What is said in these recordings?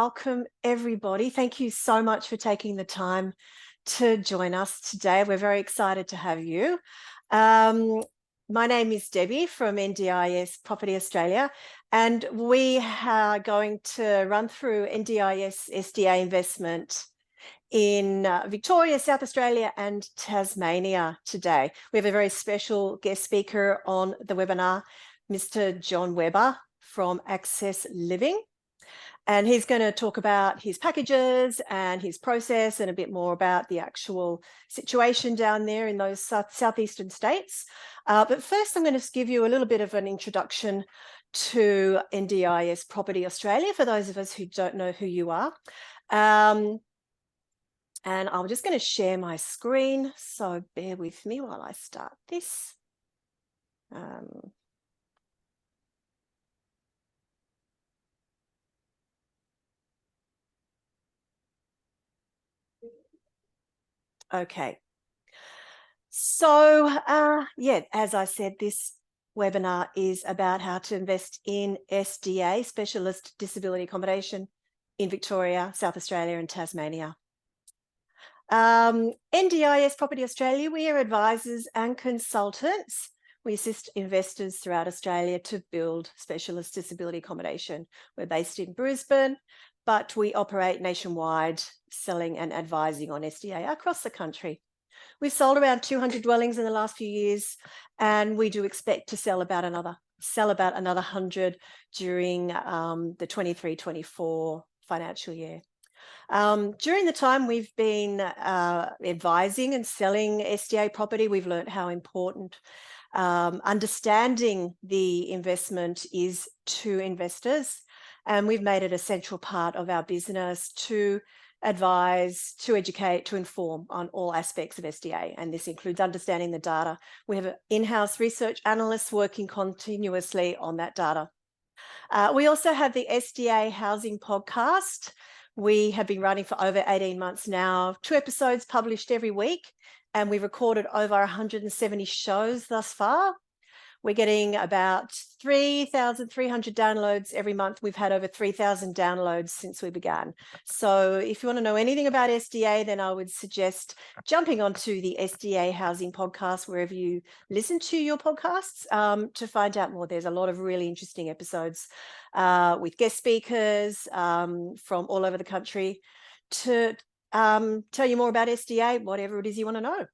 welcome everybody. Thank you so much for taking the time to join us today. We're very excited to have you. My name is Debbie from NDIS Property Australia, and we are going to run through NDIS SDA investment in Victoria, South Australia and Tasmania today. We have a very special guest speaker on the webinar, Mr. John Webber from Access Living. And he's going to talk about his packages and his process and a bit more about the actual situation down there in those southeastern states. But first, I'm going to give you a little bit of an introduction to NDIS Property Australia for those of us who don't know who you are. And I'm just going to share my screen, so bear with me while I start this. Okay. So, yeah, as I said, this webinar is about how to invest in SDA, Specialist Disability Accommodation, in Victoria, South Australia and Tasmania. NDIS Property Australia, we are advisors and consultants. We assist investors throughout Australia to build specialist disability accommodation. We're based in Brisbane, but we operate nationwide, selling and advising on SDA across the country. We've sold around 200 dwellings in the last few years, and we do expect to sell about another 100 during the 23-24 financial year. During the time we've been advising and selling SDA property, we've learned how important understanding the investment is to investors, and we've made it a central part of our business to advise, to educate, to inform on all aspects of SDA, and this includes understanding the data. We have in-house research analysts working continuously on that data. We also have the SDA Housing Podcast. We have been running for over 18 months now, 2 episodes published every week, and we've recorded over 170 shows thus far. We're getting about 3,300 downloads every month. We've had over 3,000 downloads since we began. So if you want to know anything about SDA, then I would suggest jumping onto the SDA Housing Podcast, wherever you listen to your podcasts, to find out more. There's a lot of really interesting episodes with guest speakers from all over the country to tell you more about SDA, whatever it is you want to know.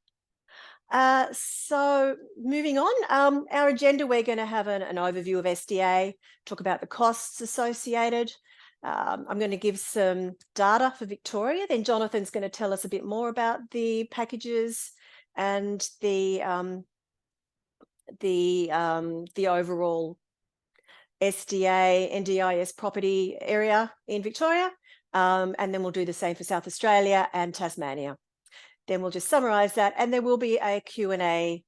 So moving on, our agenda, we're going to have an overview of SDA, talk about the costs associated. I'm going to give some data for Victoria. Then Jonathan's going to tell us a bit more about the packages and the overall SDA, NDIS property area in Victoria. And then we'll do the same for South Australia and Tasmania. Then we'll just summarize that, and there will be a Q&A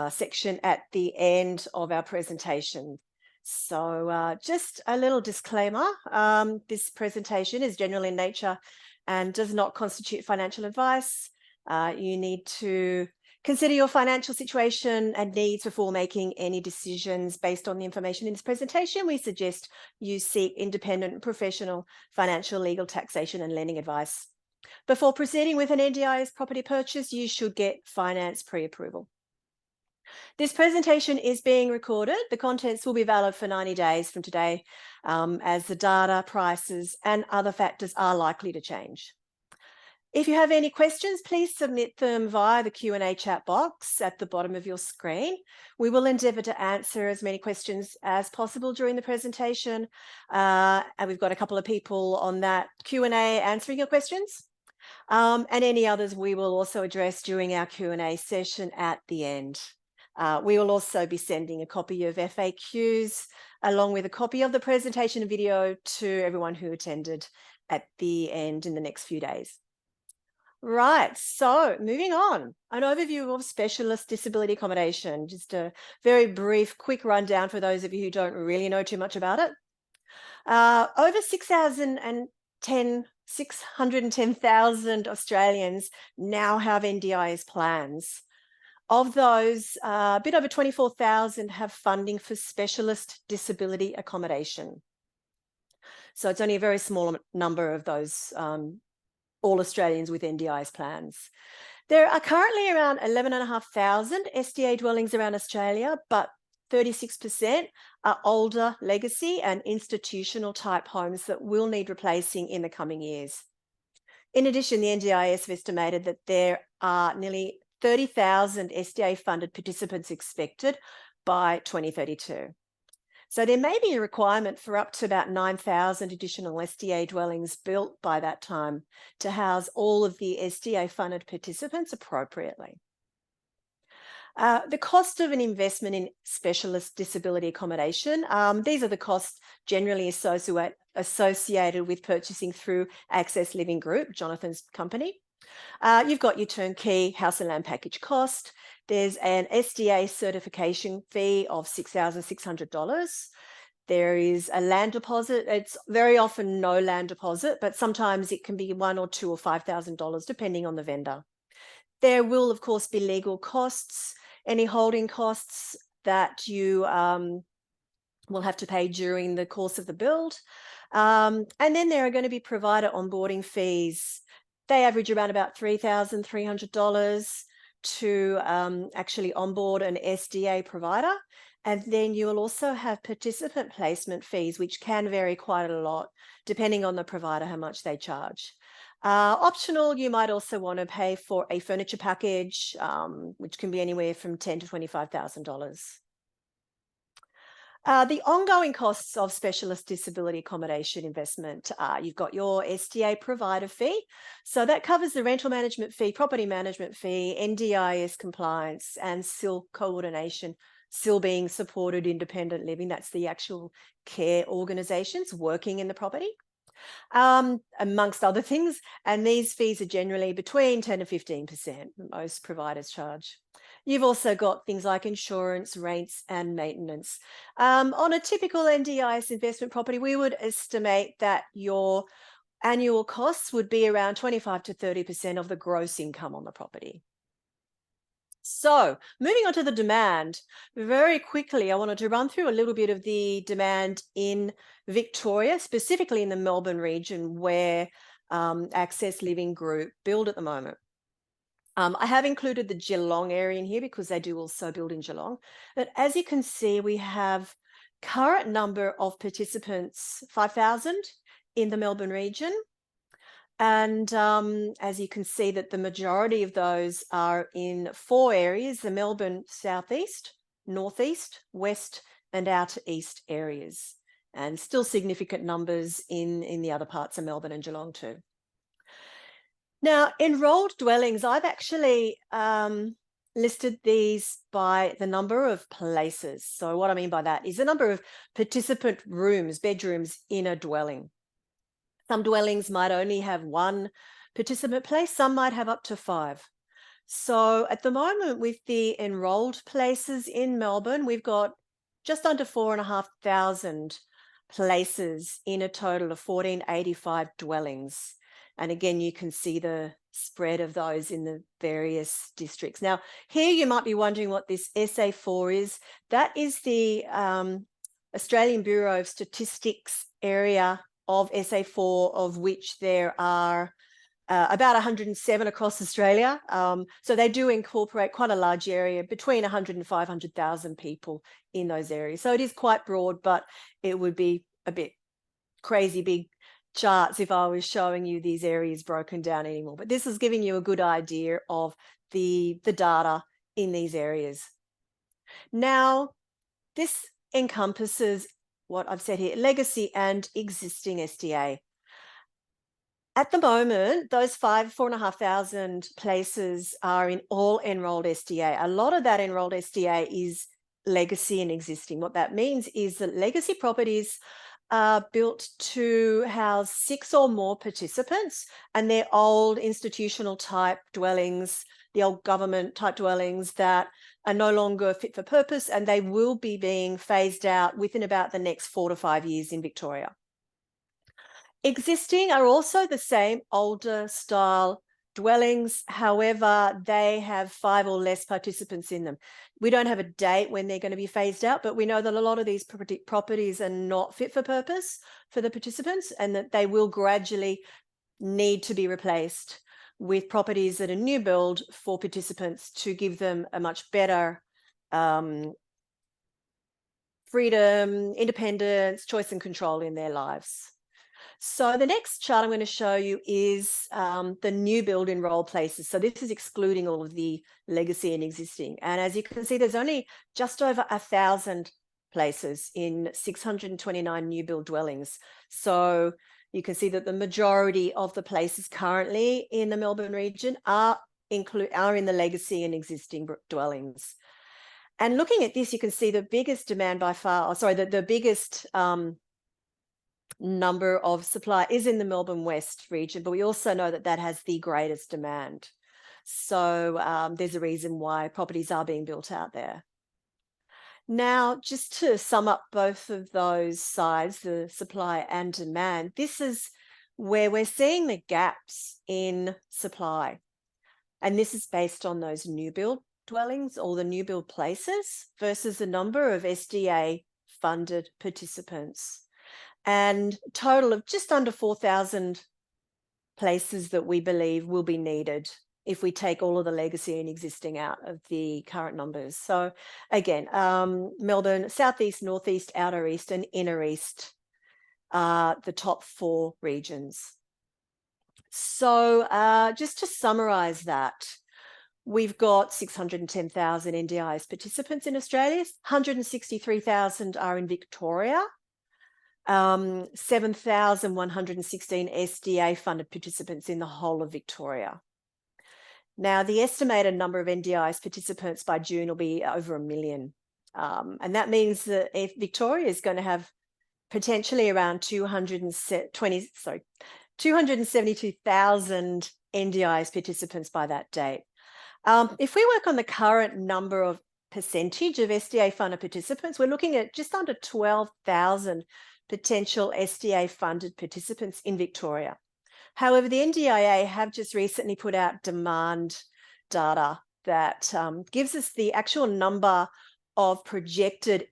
section at the end of our presentation. So just a little disclaimer, this presentation is general in nature and does not constitute financial advice. You need to consider your financial situation and needs before making any decisions based on the information in this presentation. We suggest you seek independent professional financial, legal, taxation and lending advice. Before proceeding with an NDIS property purchase, you should get finance pre-approval. This presentation is being recorded. The contents will be valid for 90 days from today, as the data, prices, and other factors are likely to change. If you have any questions, please submit them via the Q&A chat box at the bottom of your screen. We will endeavour to answer as many questions as possible during the presentation, and we've got a couple of people on that Q&A answering your questions. And any others we will also address during our Q&A session at the end. We will also be sending a copy of FAQs along with a copy of the presentation video to everyone who attended at the end in the next few days. Right, so moving on, an overview of specialist disability accommodation. Just a very brief, quick rundown for those of you who don't really know too much about it. Over 610,000 Australians now have NDIS plans. Of those, a bit over 24,000 have funding for specialist disability accommodation. So it's only a very small number of those all Australians with NDIS plans. There are currently around 11,500 SDA dwellings around Australia, but 36% are older legacy and institutional type homes that will need replacing in the coming years. In addition, the NDIS have estimated that there are nearly 30,000 SDA funded participants expected by 2032. So there may be a requirement for up to about 9,000 additional SDA dwellings built by that time to house all of the SDA funded participants appropriately. The cost of an investment in specialist disability accommodation, these are the costs generally associated with purchasing through Access Living Group, Jonathan's company. You've got your turnkey house and land package cost. There's an SDA certification fee of $6,600. There is a land deposit. It's very often no land deposit, but sometimes it can be $1,000 or $2,000 or $5,000 depending on the vendor. There will, of course, be legal costs, any holding costs that you will have to pay during the course of the build. And then there are going to be provider onboarding fees. They average around about $3,300 to actually onboard an SDA provider. And then you will also have participant placement fees, which can vary quite a lot, depending on the provider, how much they charge. Optional, you might also want to pay for a furniture package, which can be anywhere from $10,000 to $25,000. The ongoing costs of specialist disability accommodation investment, you've got your SDA provider fee. So that covers the rental management fee, property management fee, NDIS compliance, and SIL coordination. SIL being supported independent living, that's the actual care organisations working in the property, amongst other things. And these fees are generally between 10 and 15%, most providers charge. You've also got things like insurance, rates, and maintenance. On a typical NDIS investment property, we would estimate that your annual costs would be around 25 to 30% of the gross income on the property. So moving on to the demand, very quickly, I wanted to run through a little bit of the demand in Victoria, specifically in the Melbourne region where Access Living Group build at the moment. I have included the Geelong area in here because they do also build in Geelong. But as you can see, we have current number of participants, 5,000 in the Melbourne region. And as you can see that the majority of those are in 4 areas, the Melbourne southeast, northeast, west, and outer east areas. And still significant numbers in the other parts of Melbourne and Geelong too. Now, enrolled dwellings, I've actually listed these by the number of places. So what I mean by that is the number of participant rooms, bedrooms in a dwelling. Some dwellings might only have 1 participant place, some might have up to 5. So at the moment with the enrolled places in Melbourne, we've got just under 4,500 places in a total of 1,485 dwellings. And again, you can see the spread of those in the various districts. Now, here you might be wondering what this SA4 is. That is the Australian Bureau of Statistics area of SA4, of which there are about 107 across Australia. So they do incorporate quite a large area, between 100 and 500,000 people in those areas. So it is quite broad, but it would be a bit crazy big charts if I was showing you these areas broken down anymore. But this is giving you a good idea of the data in these areas. Now, this encompasses what I've said here, legacy and existing SDA. At the moment, those 4,500 places are in all enrolled SDA. A lot of that enrolled SDA is legacy and existing. What that means is that legacy properties are built to house 6 or more participants, and they're old institutional type dwellings, the old government type dwellings that are no longer fit for purpose, and they will be being phased out within about the next 4 to 5 years in Victoria. Existing are also the same older style dwellings. However, they have 5 or less participants in them. We don't have a date when they're going to be phased out, but we know that a lot of these properties are not fit for purpose for the participants, and that they will gradually need to be replaced with properties that are new build for participants to give them a much better freedom, independence, choice and control in their lives. So the next chart I'm going to show you is the new build enrolled places. So this is excluding all of the legacy and existing. And as you can see, there's only just over 1,000 places in 629 new build dwellings. So you can see that the majority of the places currently in the Melbourne region are in the legacy and existing dwellings. And looking at this, you can see the biggest demand by far, the biggest number of supply is in the Melbourne West region, but we also know that that has the greatest demand. So there's a reason why properties are being built out there. Now, just to sum up both of those sides, the supply and demand, this is where we're seeing the gaps in supply. And this is based on those new build dwellings or the new build places versus the number of SDA funded participants. And a total of just under 4,000 places that we believe will be needed if we take all of the legacy and existing out of the current numbers. So again, Melbourne, southeast, northeast, outer east and inner east are the top 4 regions. So just to summarize that, we've got 610,000 NDIS participants in Australia, 163,000 are in Victoria, 7,116 SDA funded participants in the whole of Victoria. Now, the estimated number of NDIS participants by June will be over 1 million. And that means that if Victoria is going to have potentially around 272,000 NDIS participants by that date. If we work on the current number of percentage of SDA funded participants, we're looking at just under 12,000 potential SDA funded participants in Victoria. However, the NDIA have just recently put out demand data that gives us the actual number of projected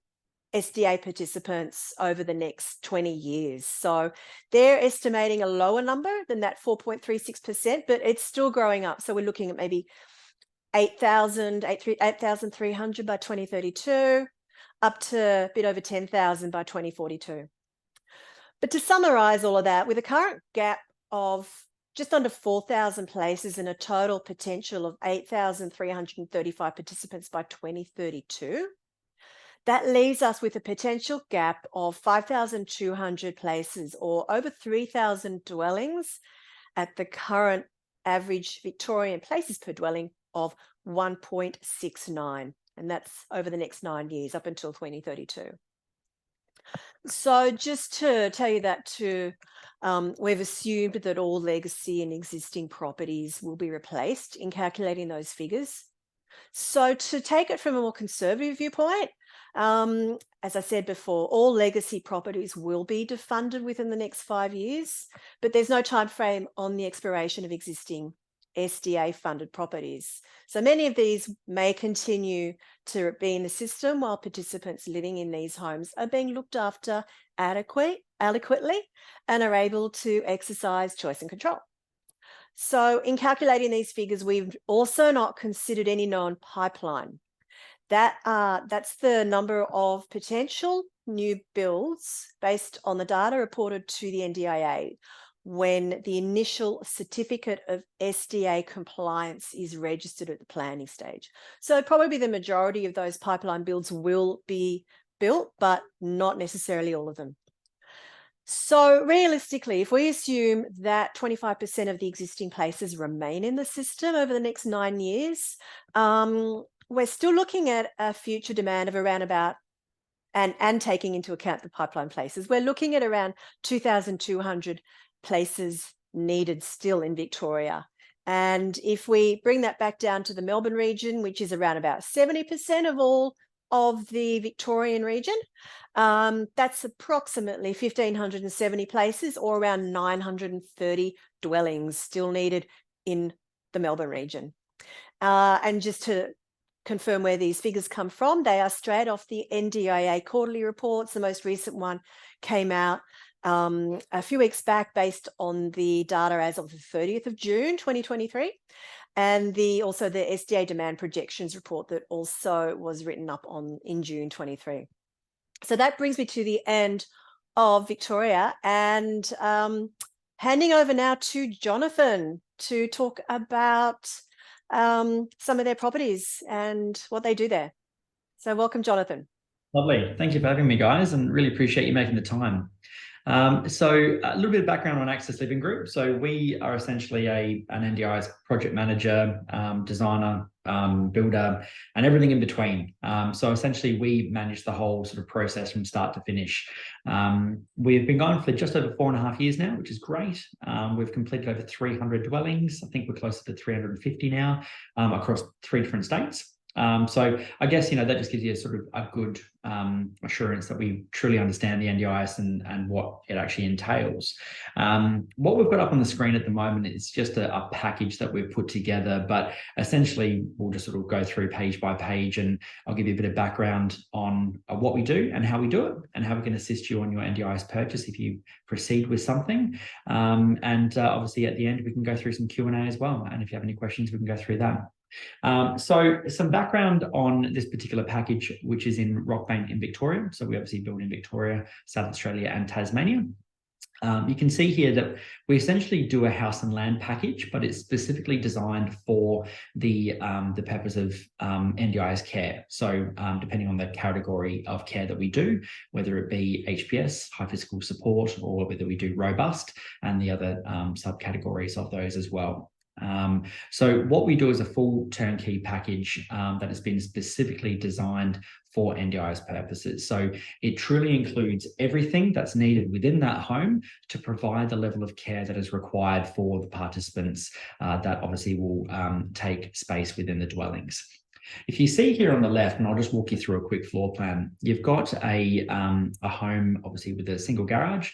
SDA participants over the next 20 years. So they're estimating a lower number than that 4.36%, but it's still growing up. So we're looking at maybe 8,300 by 2032, up to a bit over 10,000 by 2042. But to summarize all of that, with a current gap of just under 4,000 places and a total potential of 8,335 participants by 2032, that leaves us with a potential gap of 5,200 places or over 3,000 dwellings at the current average Victorian places per dwelling of 1.69. And that's over the next 9 years up until 2032. So just to tell you that we've assumed that all legacy and existing properties will be replaced in calculating those figures. So to take it from a more conservative viewpoint, as I said before, all legacy properties will be defunded within the next 5 years, but there's no time frame on the expiration of existing SDA funded properties. So many of these may continue to be in the system while participants living in these homes are being looked after adequately and are able to exercise choice and control. So in calculating these figures, we've also not considered any known pipeline. That's the number of potential new builds based on the data reported to the NDIA when the initial certificate of SDA compliance is registered at the planning stage. So probably the majority of those pipeline builds will be built, but not necessarily all of them. So realistically, if we assume that 25% of the existing places remain in the system over the next 9 years, we're still looking at a future demand of around about, and taking into account the pipeline places, we're looking at around 2,200 places needed still in Victoria. And if we bring that back down to the Melbourne region, which is around about 70% of all of the Victorian region, that's approximately 1,570 places or around 930 dwellings still needed in the Melbourne region. And just to confirm where these figures come from, they are straight off the NDIA quarterly reports. The most recent one came out a few weeks back based on the data as of the 30th of June 2023, and also the SDA demand projections report that also was written up in June 23. So that brings me to the end of Victoria, and handing over now to Jonathan to talk about some of their properties and what they do there. So welcome, Jonathan. Lovely. Thank you for having me, guys, and really appreciate you making the time. So a little bit of background on Access Living Group. So we are essentially an NDIS project manager, designer, builder, and everything in between. So essentially we manage the whole sort of process from start to finish. We've been going for just over 4.5 years now, which is great. We've completed over 300 dwellings. I think we're closer to 350 now, across 3 different states. So I guess, that just gives you sort of a good assurance that we truly understand the NDIS and what it actually entails. What we've got up on the screen at the moment is just a package that we've put together, but essentially we'll just sort of go through page by page, and I'll give you a bit of background on what we do and how we do it and how we can assist you on your NDIS purchase if you proceed with something. Obviously at the end we can go through some Q&A as well, and if you have any questions we can go through that. So some background on this particular package, which is in Rockbank in Victoria. So we obviously build in Victoria, South Australia and Tasmania. You can see here that we essentially do a house and land package, but it's specifically designed for the purpose of NDIS care. So depending on the category of care that we do, whether it be HPS, high physical support, or whether we do robust and the other subcategories of those as well. So what we do is a full turnkey package that has been specifically designed for NDIS purposes. So it truly includes everything that's needed within that home to provide the level of care that is required for the participants that obviously will take space within the dwellings. If you see here on the left, and I'll just walk you through a quick floor plan, you've got a home obviously with a single garage.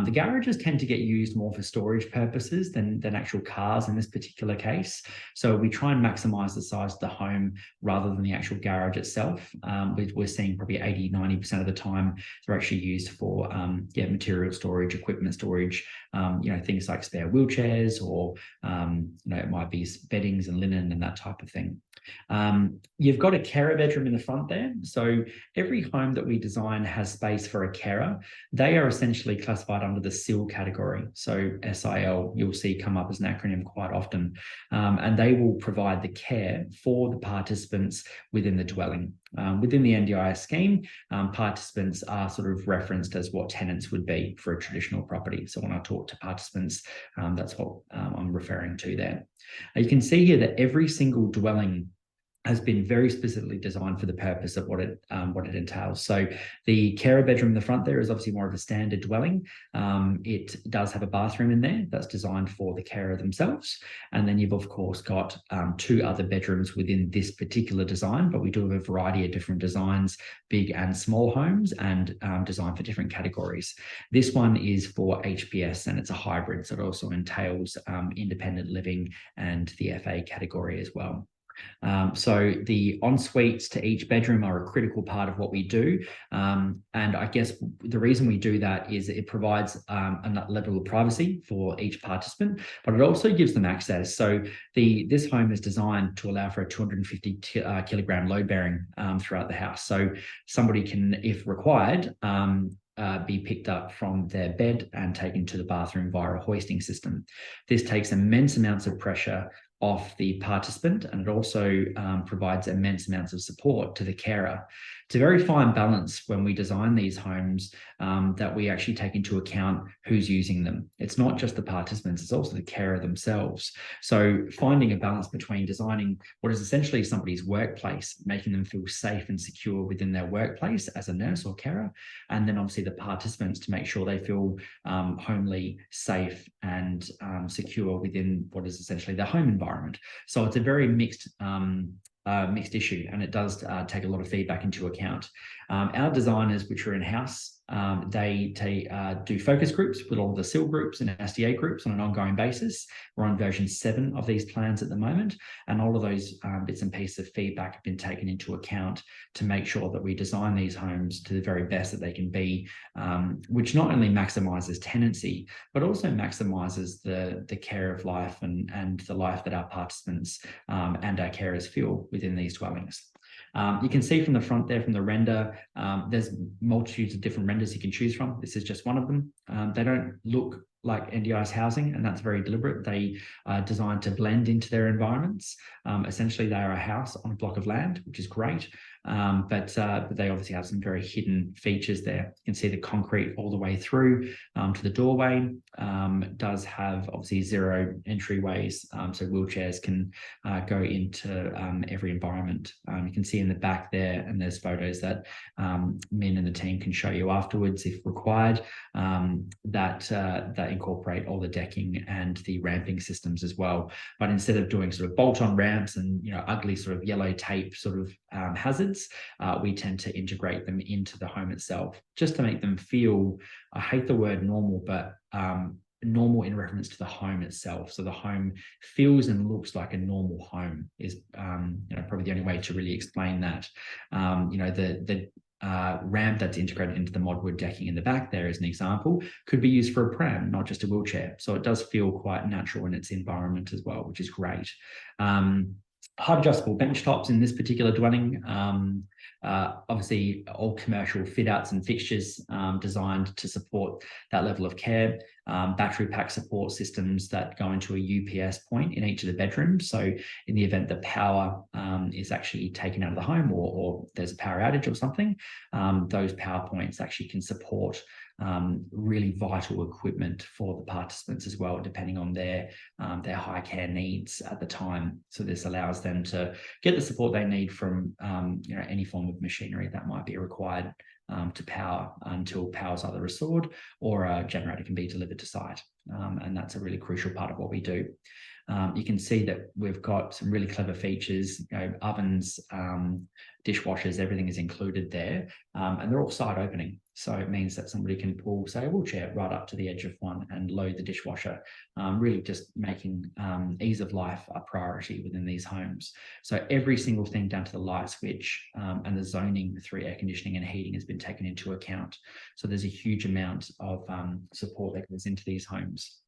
The garages tend to get used more for storage purposes than actual cars in this particular case. So we try and maximize the size of the home rather than the actual garage itself. We're seeing probably 80–90% of the time they're actually used for material storage, equipment storage, things like spare wheelchairs, or it might be beddings and linen and that type of thing. You've got a carer bedroom in the front there. So every home that we design has space for a carer. They are essentially classified under the SIL category. So SIL, you'll see come up as an acronym quite often. And they will provide the care for the participants within the dwelling. Within the NDIS scheme, participants are sort of referenced as what tenants would be for a traditional property. So when I talk to participants, that's what I'm referring to there. You can see here that every single dwelling has been very specifically designed for the purpose of what it entails. So the carer bedroom in the front there is obviously more of a standard dwelling. It does have a bathroom in there that's designed for the carer themselves. And then you've of course got 2 other bedrooms within this particular design, but we do have a variety of different designs, big and small homes, and designed for different categories. This one is for HPS and it's a hybrid, so it also entails independent living and the FA category as well. So the en-suites to each bedroom are a critical part of what we do. And I guess the reason we do that is it provides a level of privacy for each participant, but it also gives them access. So this home is designed to allow for a 250 kilogram load bearing throughout the house. So somebody can, if required, be picked up from their bed and taken to the bathroom via a hoisting system. This takes immense amounts of pressure off the participant, and it also provides immense amounts of support to the carer. It's a very fine balance when we design these homes that we actually take into account who's using them. It's not just the participants, it's also the carer themselves. So finding a balance between designing what is essentially somebody's workplace, making them feel safe and secure within their workplace as a nurse or carer, and then obviously the participants to make sure they feel homely, safe and secure within what is essentially their home environment. So it's a very mixed mixed issue, and it does take a lot of feedback into account. Our designers, which are in-house, they do focus groups with all the SIL groups and SDA groups on an ongoing basis. We're on version 7 of these plans at the moment, and all of those bits and pieces of feedback have been taken into account to make sure that we design these homes to the very best that they can be, which not only maximises tenancy, but also maximises the care of life and the life that our participants and our carers feel within these dwellings. You can see from the front there, from the render, there's multitudes of different renders you can choose from. This is just one of them. They don't look like NDIS housing, and that's very deliberate. They are designed to blend into their environments. Essentially, they are a house on a block of land, which is great. But they obviously have some very hidden features there. You can see the concrete all the way through to the doorway. Does have obviously 0 entryways, so wheelchairs can go into every environment. You can see in the back there, and there's photos that Min and the team can show you afterwards if required, that incorporate all the decking and the ramping systems as well. But instead of doing sort of bolt-on ramps and ugly sort of yellow tape sort of hazards, we tend to integrate them into the home itself, just to make them feel, I hate the word normal, but normal in reference to the home itself. So the home feels and looks like a normal home is probably the only way to really explain that. The ramp that's integrated into the modwood decking in the back there, as an example, could be used for a pram, not just a wheelchair. So it does feel quite natural in its environment as well, which is great. Height adjustable bench tops in this particular dwelling. Obviously, all commercial fit outs and fixtures designed to support that level of care. Battery pack support systems that go into a UPS point in each of the bedrooms. So in the event that power is actually taken out of the home, or there's a power outage or something, those power points actually can support really vital equipment for the participants as well, depending on their high care needs at the time. So this allows them to get the support they need from any form of machinery that might be required to power until power is either restored or a generator can be delivered to site. And that's a really crucial part of what we do. You can see that we've got some really clever features, ovens, dishwashers, everything is included there, and they're all side opening. So it means that somebody can pull, say, a wheelchair right up to the edge of one and load the dishwasher, really just making ease of life a priority within these homes. So every single thing down to the light switch and the zoning through air conditioning and heating has been taken into account. So there's a huge amount of support that goes into these homes.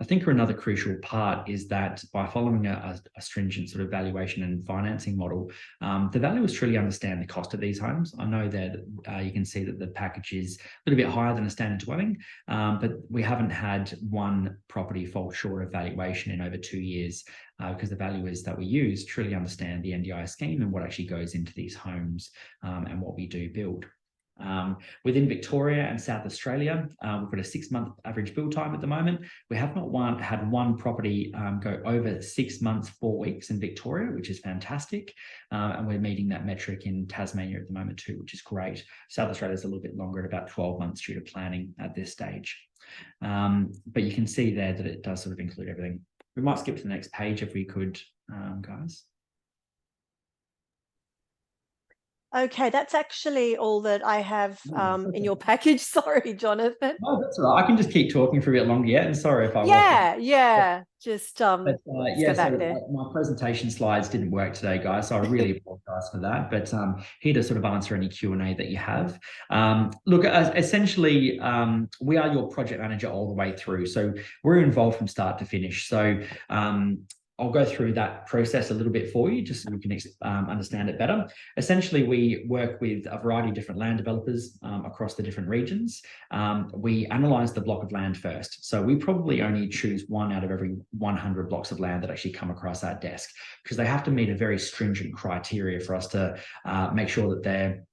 I think another crucial part is that by following a stringent sort of valuation and financing model, the valuers truly understand the cost of these homes. I know that you can see that the package is a little bit higher than a standard dwelling, but we haven't had one property fall short of valuation in over 2 years because the valuers that we use truly understand the NDIS scheme and what actually goes into these homes and what we do build. Within Victoria and South Australia, we've got a 6-month average build time at the moment. We have not had one property go over 6 months, 4 weeks in Victoria, which is fantastic. And we're meeting that metric in Tasmania at the moment too, which is great. South Australia is a little bit longer at about 12 months due to planning at this stage. But you can see there that it does sort of include everything. We might skip to the next page if we could, guys. Okay, that's actually all that I have in your package. Sorry, Jonathan. Oh, that's all right. I can just keep talking for a bit longer yet. And sorry if I just go back there. My presentation slides didn't work today, guys, so I really apologize for that. But here to sort of answer any Q&A that you have. Look, essentially, we are your project manager all the way through. So we're involved from start to finish. So I'll go through that process a little bit for you, just so you can understand it better. Essentially, we work with a variety of different land developers across the different regions. We analyse the block of land first. So we probably only choose 1 out of every 100 blocks of land that actually come across our desk, because they have to meet a very stringent criteria for us to make sure that they're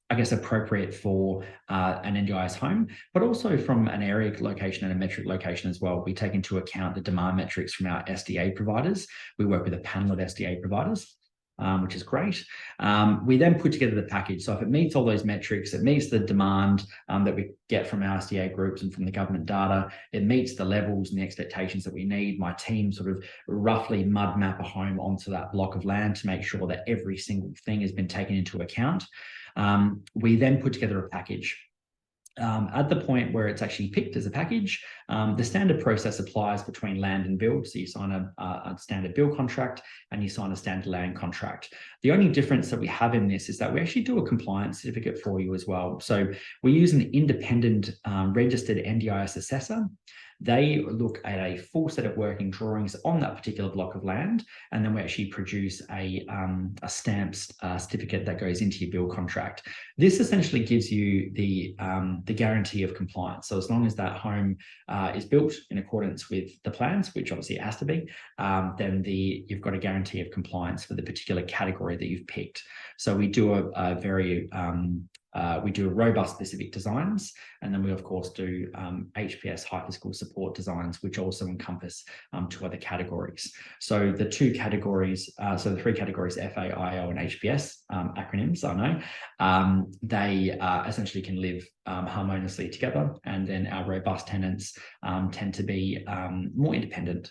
appropriate for an NDIS home, but also from an area location and a metric location as well. We take into account the demand metrics from our SDA providers. We work with a panel of SDA providers. which is great. We then put together the package. So if it meets all those metrics, it meets the demand that we get from our SDA groups and from the government data, it meets the levels and the expectations that we need. My team sort of roughly mud map a home onto that block of land to make sure that every single thing has been taken into account. We then put together a package. At the point where it's actually picked as a package, the standard process applies between land and build. So you sign a standard build contract and you sign a standard land contract. The only difference that we have in this is that we actually do a compliance certificate for you as well. So we use an independent registered NDIS assessor. They look at a full set of working drawings on that particular block of land, and then we actually produce a stamped certificate that goes into your build contract. This essentially gives you the guarantee of compliance. So as long as that home is built in accordance with the plans, which obviously it has to be, then you've got a guarantee of compliance for the particular category that you've picked. So we do we do robust specific designs, and then we of course do HPS high physical support designs, which also encompass 2 other categories. So the 2 categories, so the 3 categories, FA, IO, and HPS, acronyms, I know, they essentially can live harmoniously together, and then our robust tenants tend to be more independent.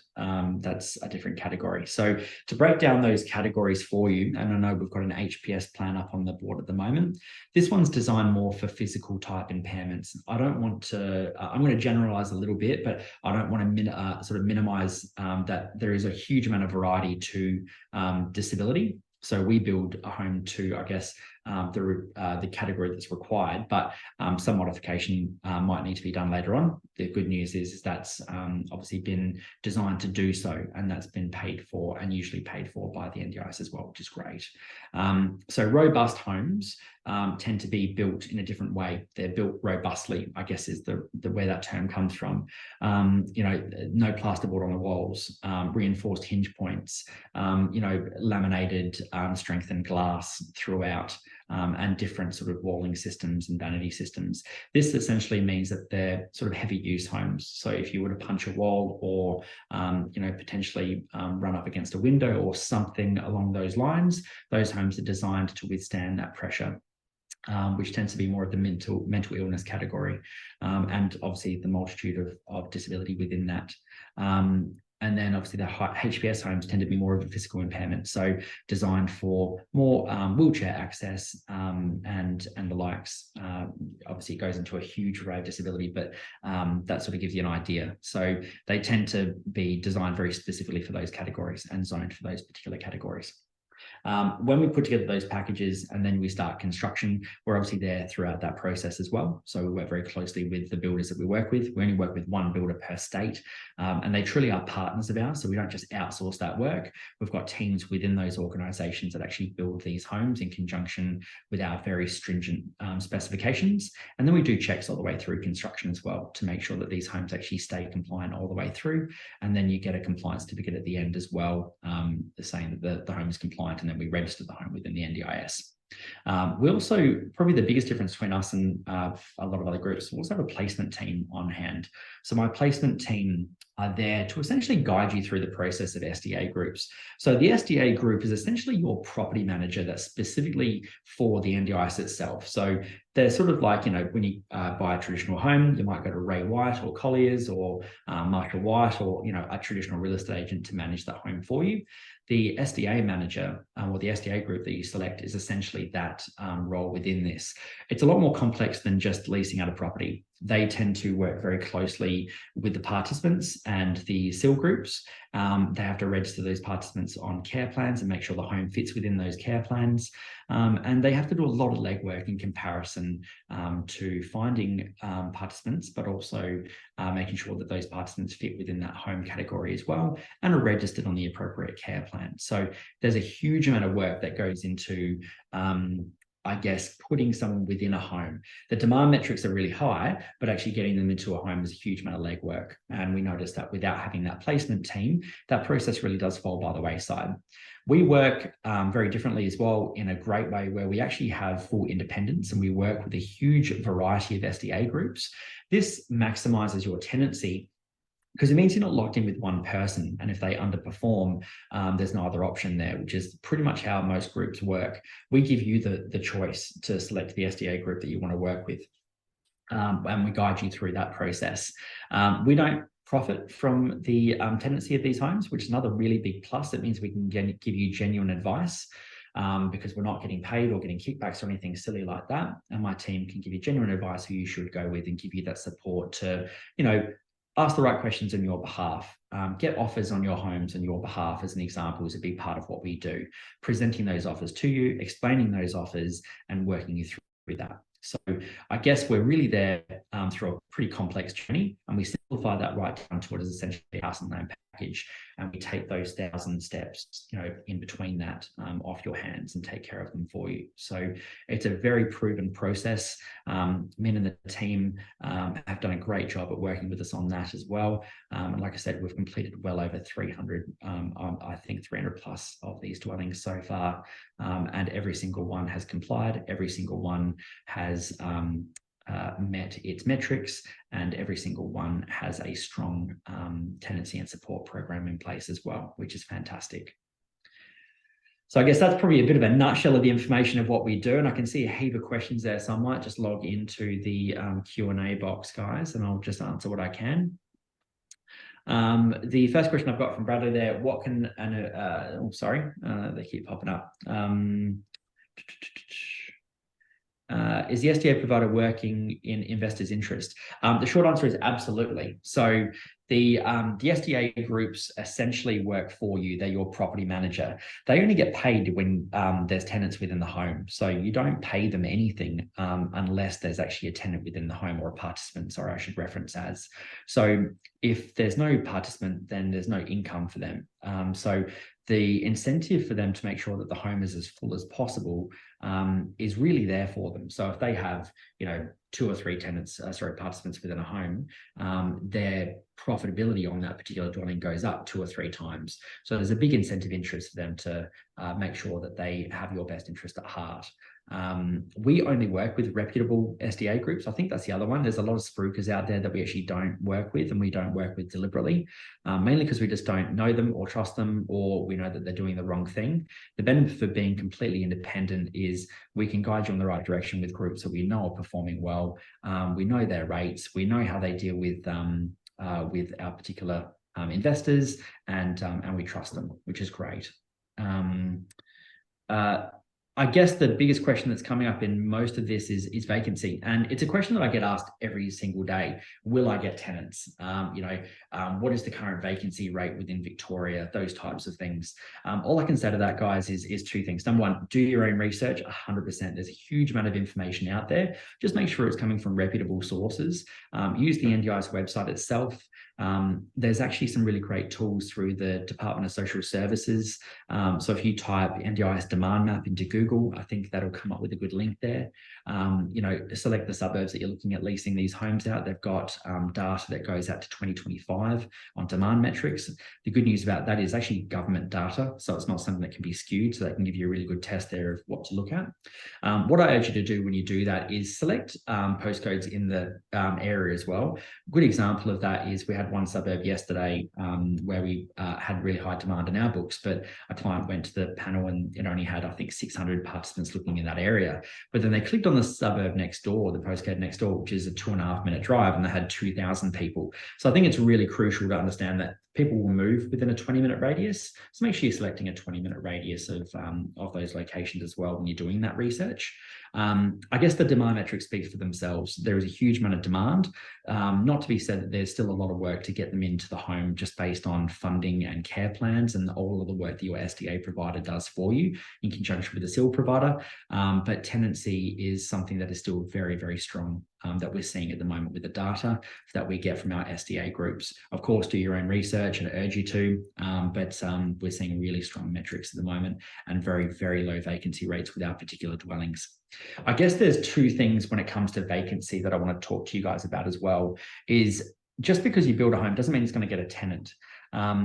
That's a different category. So to break down those categories for you, and I know we've got an HPS plan up on the board at the moment. This one's designed more for physical type impairments. I don't want to, I'm going to generalize a little bit, but I don't want to sort of minimize that there is a huge amount of variety to disability. So we build a home to, I guess, the category that's required, but some modification might need to be done later on. The good news is that's obviously been designed to do so, and that's been paid for and usually paid for by the NDIS as well, which is great. So robust homes tend to be built in a different way. They're built robustly, I guess, is the where that term comes from. You know, no plasterboard on the walls, reinforced hinge points, you know, laminated strengthened glass throughout, and different sort of walling systems and vanity systems. This essentially means that they're sort of heavy use homes. So if you were to punch a wall or, you know, potentially run up against a window or something along those lines, those homes are designed to withstand that pressure. Which tends to be more of the mental illness category, and obviously the multitude of disability within that. And then obviously the HPS homes tend to be more of a physical impairment, so designed for more wheelchair access and the likes. Obviously it goes into a huge array of disability, but that sort of gives you an idea. So they tend to be designed very specifically for those categories and zoned for those particular categories. When we put together those packages and then we start construction, we're obviously there throughout that process as well. So we work very closely with the builders that we work with. We only work with 1 builder per state, and they truly are partners of ours. So we don't just outsource that work. We've got teams within those organisations that actually build these homes in conjunction with our very stringent specifications. And then we do checks all the way through construction as well to make sure that these homes actually stay compliant all the way through. And then you get a compliance certificate at the end as well, saying that the home is compliant, and then we register the home within the NDIS. We also, probably the biggest difference between us and a lot of other groups, we also have a placement team on hand. So my placement team are there to essentially guide you through the process of SDA groups. So the SDA group is essentially your property manager that's specifically for the NDIS itself. So they're sort of like, you know, when you buy a traditional home, you might go to Ray White or Colliers or Marshall White or, you know, a traditional real estate agent to manage that home for you. The SDA manager or the SDA group that you select is essentially that role within this. It's a lot more complex than just leasing out a property. They tend to work very closely with the participants and the SIL groups. They have to register those participants on care plans and make sure the home fits within those care plans. And they have to do a lot of legwork in comparison to finding participants, but also making sure that those participants fit within that home category as well and are registered on the appropriate care plan. So there's a huge amount of work that goes into I guess, putting someone within a home. The demand metrics are really high, but actually getting them into a home is a huge amount of legwork. And we noticed that without having that placement team, that process really does fall by the wayside. We work very differently as well in a great way where we actually have full independence and we work with a huge variety of SDA groups. This maximizes your tenancy because it means you're not locked in with one person. And if they underperform, there's no other option there, which is pretty much how most groups work. We give you the choice to select the SDA group that you want to work with. And we guide you through that process. We don't profit from the tenancy of these homes, which is another really big plus. It means we can give you genuine advice. Because we're not getting paid or getting kickbacks or anything silly like that. And my team can give you genuine advice who you should go with and give you that support to, ask the right questions on your behalf. Get offers on your homes on your behalf, as an example, is a big part of what we do. Presenting those offers to you, explaining those offers, and working you through that. So I guess we're really there through a pretty complex journey, and we simplify that right down to what is essentially a house and land package, and we take those 1,000 steps, in between that off your hands and take care of them for you. So it's a very proven process. Me and the team have done a great job at working with us on that as well. And like I said, we've completed well over 300, I think 300 plus of these dwellings so far. And every single one has complied. Every single one has met its metrics, and every single one has a strong tenancy and support program in place as well, which is fantastic. So I guess that's probably a bit of a nutshell of the information of what we do, and I can see a heap of questions there, so I might just log into the Q&A box, guys, and I'll just answer what I can. The first question I've got from Bradley there, what can, they keep popping up. Is the SDA provider working in investors' interest? The short answer is absolutely. So the SDA groups essentially work for you. They're your property manager. They only get paid when there's tenants within the home. So you don't pay them anything unless there's actually a tenant within the home, or a participant, sorry, I should reference as. So if there's no participant, then there's no income for them. So the incentive for them to make sure that the home is as full as possible is really there for them. So if they have, 2 or 3 participants within a home, their profitability on that particular dwelling goes up 2 or 3 times. So there's a big incentive interest for them to make sure that they have your best interest at heart. We only work with reputable SDA groups. I think that's the other one. There's a lot of spruikers out there that we actually don't work with, and we don't work with deliberately, mainly because we just don't know them or trust them, or we know that they're doing the wrong thing. The benefit of being completely independent is we can guide you in the right direction with groups that we know are performing well. We know their rates. We know how they deal with our particular investors, and we trust them, which is great. I guess the biggest question that's coming up in most of this is vacancy. And it's a question that I get asked every single day. Will I get tenants? What is the current vacancy rate within Victoria? Those types of things. All I can say to that, guys, is 2 things. Number one, do your own research, 100%. There's a huge amount of information out there. Just make sure it's coming from reputable sources. Use the NDIS website itself. There's actually some really great tools through the Department of Social Services. So if you type NDIS demand map into Google, I think that'll come up with a good link there. Select the suburbs that you're looking at leasing these homes out. They've got data that goes out to 2025 on demand metrics. The good news about that is actually government data, so it's not something that can be skewed, so that can give you a really good test there of what to look at. What I urge you to do when you do that is select postcodes in the area as well. A good example of that is we had one suburb yesterday where we had really high demand in our books, but a client went to the panel and it only had, I think, 600 participants looking in that area. But then they clicked on the suburb next door, the postcode next door, which is a 2.5-minute drive, and they had 2,000 people. So I think it's really crucial to understand that people will move within a 20-minute radius. So make sure you're selecting a 20-minute radius of those locations as well when you're doing that research. I guess the demand metrics speak for themselves. There is a huge amount of demand. Not to be said that there's still a lot of work to get them into the home just based on funding and care plans and all of the work that your SDA provider does for you in conjunction with the SIL provider. But tenancy is something that is still very, very strong that we're seeing at the moment with the data that we get from our SDA groups. Of course, do your own research, and I urge you to, but we're seeing really strong metrics at the moment and very, very low vacancy rates with our particular dwellings. I guess there's 2 things when it comes to vacancy that I want to talk to you guys about as well. Is just because you build a home doesn't mean it's going to get a tenant.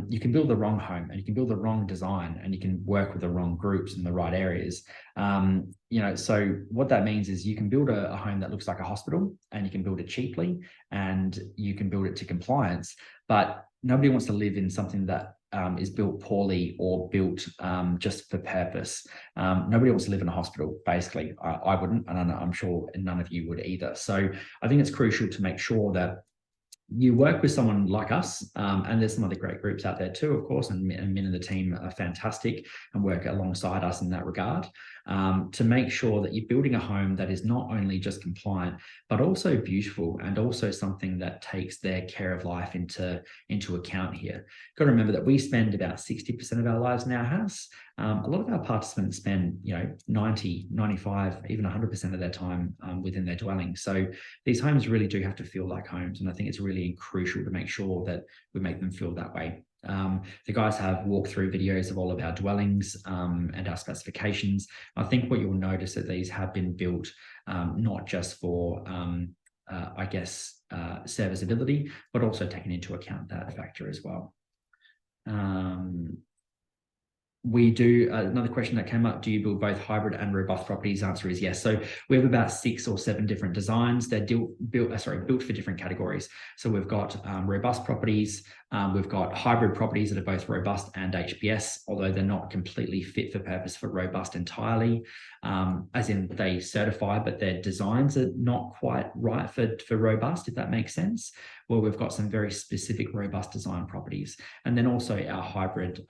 You can build the wrong home, and you can build the wrong design, and you can work with the wrong groups in the right areas. So what that means is you can build a home that looks like a hospital, and you can build it cheaply, and you can build it to compliance. But nobody wants to live in something that is built poorly or built just for purpose. Nobody wants to live in a hospital, basically. I wouldn't, and I'm sure none of you would either. So I think it's crucial to make sure that you work with someone like us, and there's some other great groups out there too, of course, and Min and the team are fantastic and work alongside us in that regard, to make sure that you're building a home that is not only just compliant, but also beautiful, and also something that takes their care of life into account here. Got to remember that we spend about 60% of our lives in our house. A lot of our participants spend, 90, 95, even 100% of their time within their dwelling. So these homes really do have to feel like homes. And I think it's really crucial to make sure that we make them feel that way. The guys have walkthrough videos of all of our dwellings and our specifications. I think what you'll notice that these have been built not just for, serviceability, but also taking into account that factor as well. We do, another question that came up, do you build both hybrid and robust properties? Answer is yes. So we have about 6 or 7 different designs. They're built for different categories. So we've got robust properties, we've got hybrid properties that are both robust and HBS, although they're not completely fit for purpose for robust entirely, as in they certify, but their designs are not quite right for robust, if that makes sense. Well, we've got some very specific robust design properties. And then also our hybrid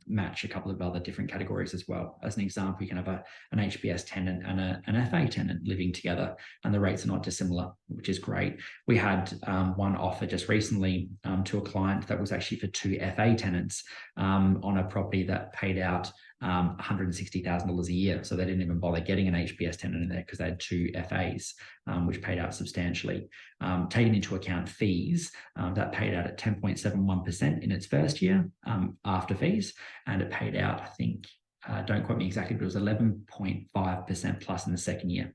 match a couple of other different categories as well. As an example, you can have an HBS tenant and an FA tenant living together, and the rates are not dissimilar, which is great. We had one offer just recently to a client that was actually for 2 FA tenants on a property that paid out $160,000 a year. So they didn't even bother getting an HBS tenant in there because they had 2 FAs, which paid out substantially. Taking into account fees, that paid out at 10.71% in its first year after fees, and it paid out, I think, don't quote me exactly, but it was 11.5% plus in the second year.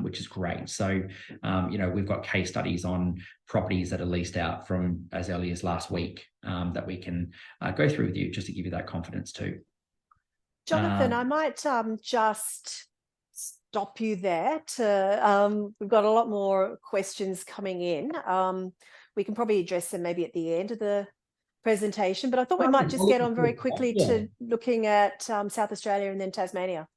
Which is great. So, we've got case studies on properties that are leased out from as early as last week that we can go through with you just to give you that confidence too. Jonathan, I might just stop you there to, we've got a lot more questions coming in. We can probably address them maybe at the end of the presentation, but I thought we might just get on very quickly to looking at South Australia and then Tasmania.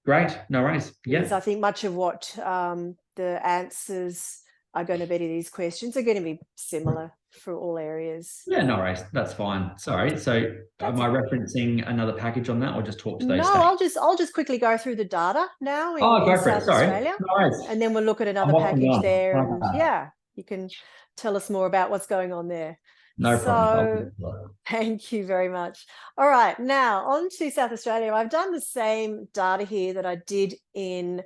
Great, no worries. Because Yeah, I think much of what the answers are going to be to these questions are going to be similar for all areas. Yeah, no worries. That's fine. Sorry. So am I referencing another package on that, or just talk to those? No, I'll just quickly go through the data now in South Australia, no worries. and then we'll look at another package there, and yeah, you can tell us more about what's going on there. No problem. Thank you very much. All right, now on to South Australia. I've done the same data here that I did in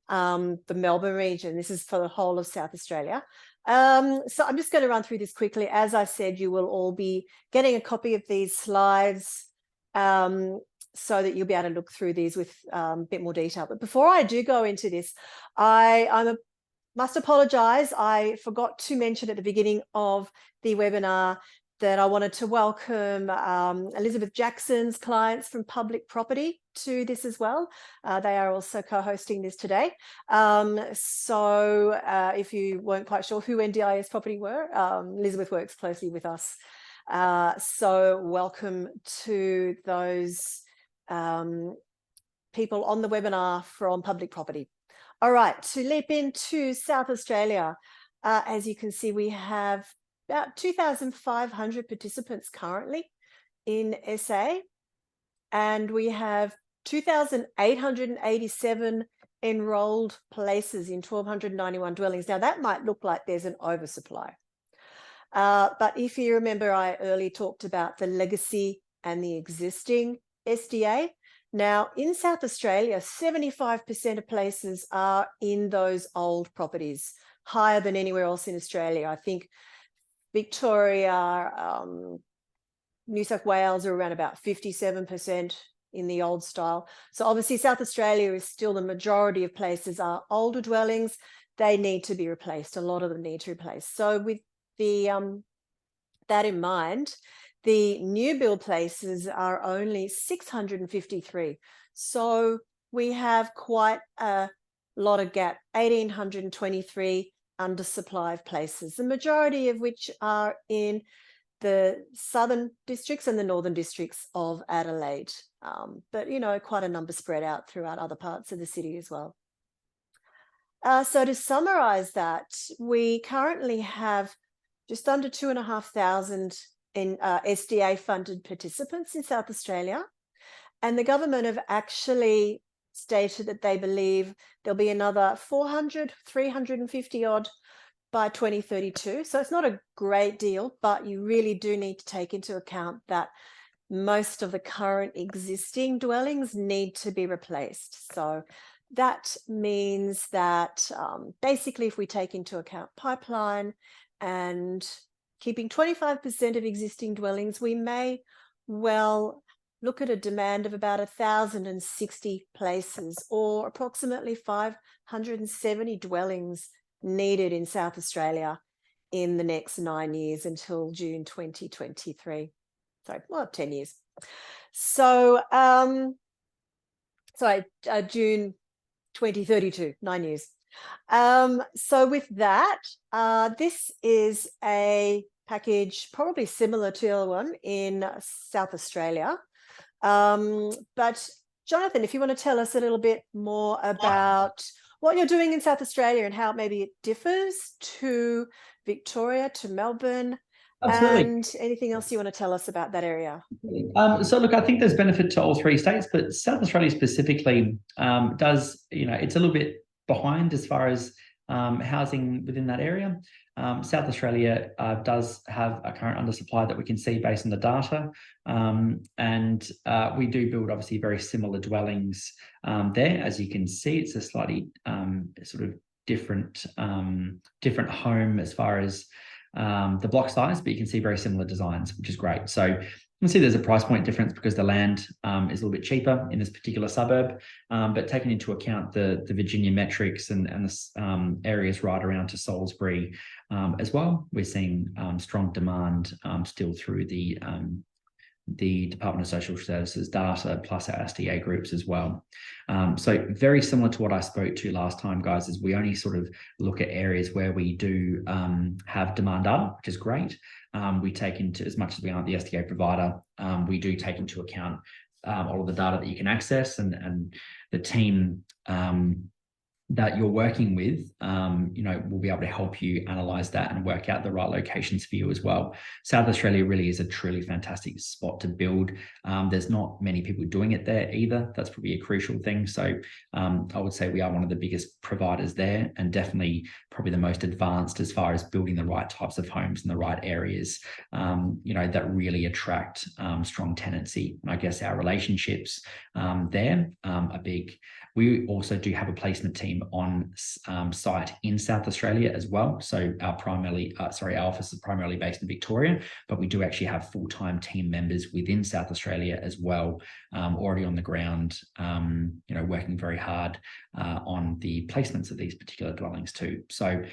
the Melbourne region. This is for the whole of South Australia. So I'm just going to run through this quickly. As I said, you will all be getting a copy of these slides so that you'll be able to look through these with a bit more detail. But before I do go into this, I must apologise. I forgot to mention at the beginning of the webinar that I wanted to welcome Elizabeth Jackson's clients from Public Property to this as well. They are also co-hosting this today. So if you weren't quite sure who NDIS Property were, Elizabeth works closely with us. So welcome to those people on the webinar from Public Property. All right, to leap into South Australia, as you can see, we have about 2,500 participants currently in SA, and we have 2,887 enrolled places in 1,291 dwellings. Now, that might look like there's an oversupply. But if you remember, I earlier talked about the legacy and the existing SDA. Now, in South Australia, 75% of places are in those old properties, higher than anywhere else in Australia. I think Victoria, New South Wales are around about 57% in the old style. So obviously South Australia is still the majority of places are older dwellings. They need to be replaced. A lot of them need to replace. So with the that in mind, the new build places are only 653. So we have quite a lot of gap, 1,823 undersupply of places, the majority of which are in the southern districts and the northern districts of Adelaide. But, you know, quite a number spread out throughout other parts of the city as well. So to summarise that, we currently have just under 2,500 in SDA funded participants in South Australia. And the government have actually stated that they believe there'll be another 400, 350 odd by 2032. So it's not a great deal, but you really do need to take into account that most of the current existing dwellings need to be replaced. So that means that basically if we take into account pipeline and keeping 25% of existing dwellings, we may well look at a demand of about 1,060 places, or approximately 570 dwellings needed in South Australia in the next 9 years until June 2023. Sorry, well, 10 years. So, June 2032, 9 years. So with that, this is a package probably similar to the other one in South Australia. But Jonathan, if you want to tell us a little bit more about what you're doing in South Australia and how maybe it differs to Victoria, to Melbourne, Absolutely. and anything else you want to tell us about that area. So look, I think there's benefit to all three states, but South Australia specifically does, you know, it's a little bit behind as far as housing within that area. South Australia does have a current undersupply that we can see based on the data. And we do build obviously very similar dwellings there. As you can see, it's a slightly sort of different home as far as the block size, but you can see very similar designs, which is great. So you can see there's a price point difference because the land is a little bit cheaper in this particular suburb, but taking into account the Virginia metrics and the areas right around to Salisbury as well, we're seeing strong demand still through the Department of Social Services data plus our SDA groups as well. So very similar to what I spoke to last time, guys, is we only sort of look at areas where we do have demand data, which is great. We take into, as much as we aren't the SDA provider, we do take into account all of the data that you can access, and the team that you're working with, you know, will be able to help you analyze that and work out the right locations for you as well. South Australia really is a truly fantastic spot to build. There's not many people doing it there either. That's probably a crucial thing. So I would say we are one of the biggest providers there, and definitely probably the most advanced as far as building the right types of homes in the right areas, you know, that really attract strong tenancy. And I guess our relationships there are big. We also do have a placement team on site in South Australia as well. So our office is primarily based in Victoria, but we do actually have full-time team members within South Australia as well, already on the ground, you know, working very hard on the placements of these particular dwellings too. So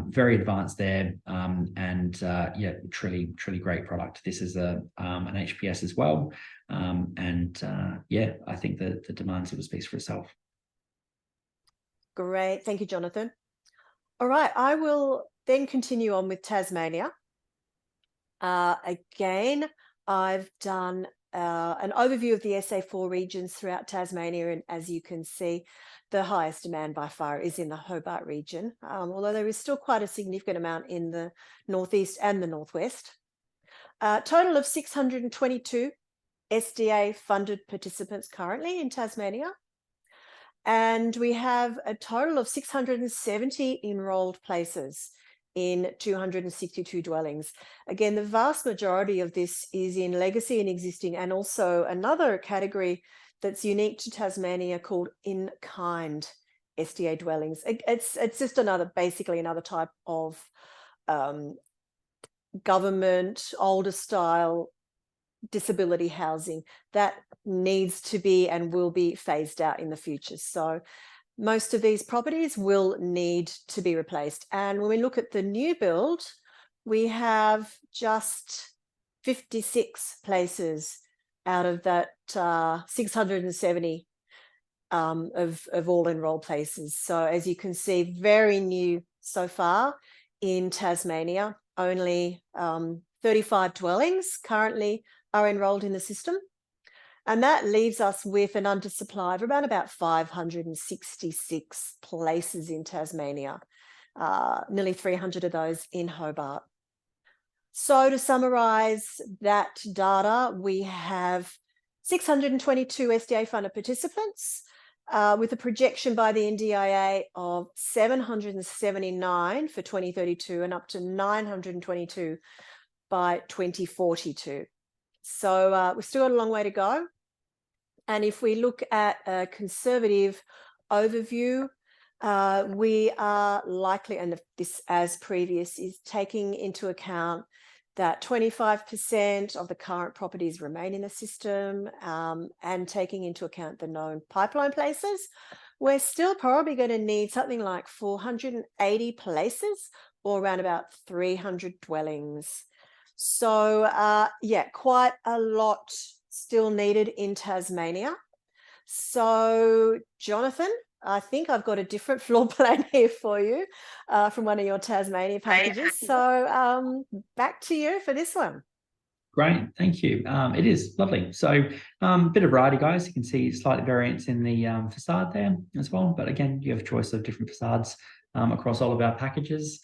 very advanced there, and yeah, truly great product. This is an HPS as well. Yeah, I think the demand sort of speaks for itself. Great. Thank you, Jonathan. All right. I will then continue on with Tasmania. Again, I've done an overview of the SA4 regions throughout Tasmania. And as you can see, the highest demand by far is in the Hobart region, although there is still quite a significant amount in the northeast and the northwest. Total of 622 SDA funded participants currently in Tasmania. And we have a total of 670 enrolled places in 262 dwellings. Again, the vast majority of this is in legacy and existing, and also another category that's unique to Tasmania called in-kind SDA dwellings. It's just basically another type of government, older style disability housing that needs to be and will be phased out in the future. So most of these properties will need to be replaced. And when we look at the new build, we have just 56 places out of that 670 of all enrolled places. So as you can see, very new so far in Tasmania, only 35 dwellings currently are enrolled in the system. And that leaves us with an undersupply of around about 566 places in Tasmania, nearly 300 of those in Hobart. So to summarise that data, we have 622 SDA funded participants with a projection by the NDIA of 779 for 2032 and up to 922 by 2042. So we've still got a long way to go. And if we look at a conservative overview, we are likely, and this as previous, is taking into account that 25% of the current properties remain in the system, and taking into account the known pipeline places, we're still probably going to need something like 480 places or around about 300 dwellings. So yeah, quite a lot still needed in Tasmania. So Jonathan, I think I've got a different floor plan here for you from one of your Tasmania packages. So back to you for this one. Great, thank you. It is lovely. So bit of variety, guys. You can see slight variance in the facade there as well. But again, you have a choice of different facades across all of our packages.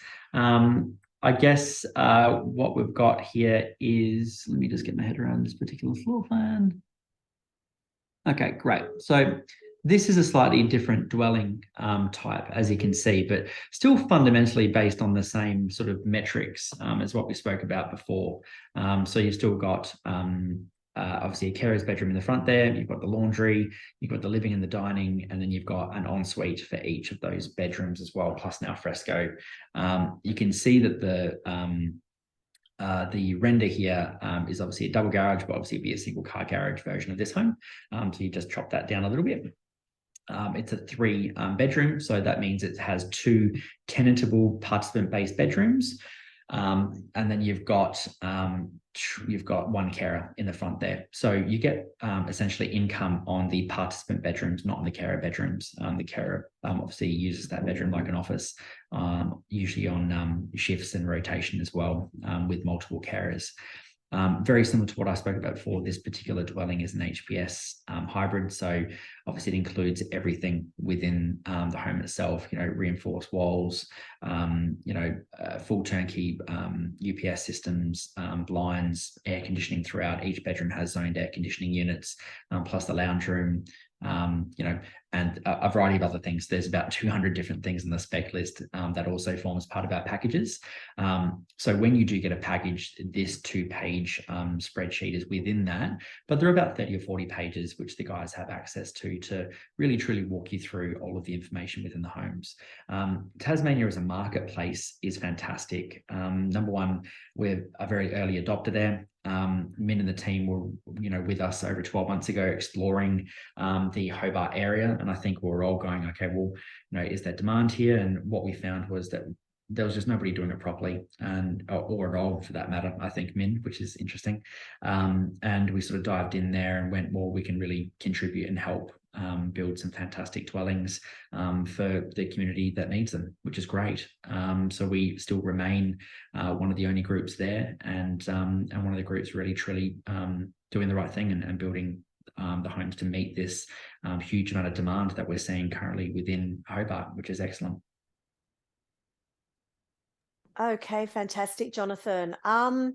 I guess what we've got here is, let me just get my head around this particular floor plan. Okay, great. So this is a slightly different dwelling type, as you can see, but still fundamentally based on the same sort of metrics as what we spoke about before. So you've still got obviously a carer's bedroom in the front there, you've got the laundry, you've got the living and the dining, and then you've got an ensuite for each of those bedrooms as well, plus an alfresco. You can see that the render here is obviously a double garage, but obviously it'd be a single car garage version of this home. So you just chop that down a little bit. It's a 3 bedroom, so that means it has 2 tenantable participant-based bedrooms, and then you've got 1 carer in the front there. So you get essentially income on the participant bedrooms, not on the carer bedrooms. The carer obviously uses that bedroom like an office, usually on shifts and rotation as well, with multiple carers. Very similar to what I spoke about before, this particular dwelling is an HPS hybrid. So obviously it includes everything within the home itself, you know, reinforced walls, you know, full turnkey UPS systems, blinds, air conditioning throughout. Each bedroom has zoned air conditioning units, plus the lounge room, you know, and a variety of other things. There's about 200 different things in the spec list that also forms part of our packages. So when you do get a package, this 2-page spreadsheet is within that, but there are about 30 or 40 pages which the guys have access to really truly walk you through all of the information within the homes. Tasmania as a marketplace is fantastic. Number one, we're a very early adopter there. Min and the team were, you know, with us over 12 months ago exploring the Hobart area, and I think we were all going, okay, well, you know, is there demand here? And what we found was that there was just nobody doing it properly, and or at all for that matter, I think, Min, which is interesting. And we sort of dived in there and went, well, we can really contribute and help build some fantastic dwellings for the community that needs them, which is great. So we still remain one of the only groups there, and one of the groups really truly doing the right thing and building the homes to meet this huge amount of demand that we're seeing currently within Hobart, which is excellent. Okay, fantastic, Jonathan. I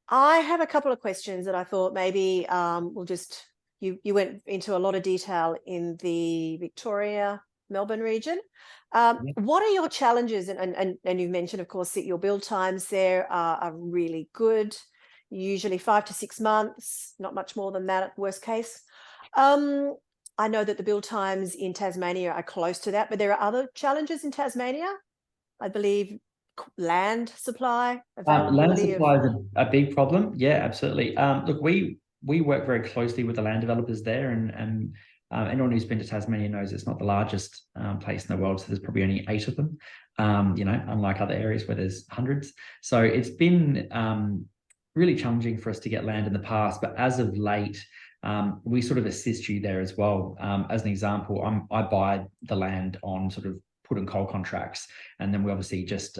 have a couple of questions that I thought maybe we'll just, you went into a lot of detail in the Victoria, Melbourne region. What are your challenges? And you've mentioned, of course, that your build times there are really good, usually 5 to 6 months, not much more than that at worst case. I know that the build times in Tasmania are close to that, but there are other challenges in Tasmania. I believe land supply, land supply is a big problem. Yeah, absolutely. Look, we work very closely with the land developers there, and anyone who's been to Tasmania knows it's not the largest place in the world, so there's probably only 8 of them, you know, unlike other areas where there's hundreds. So it's been really challenging for us to get land in the past, but as of late, we sort of assist you there as well. As an example, I buy the land on sort of put and coal contracts. And then we obviously just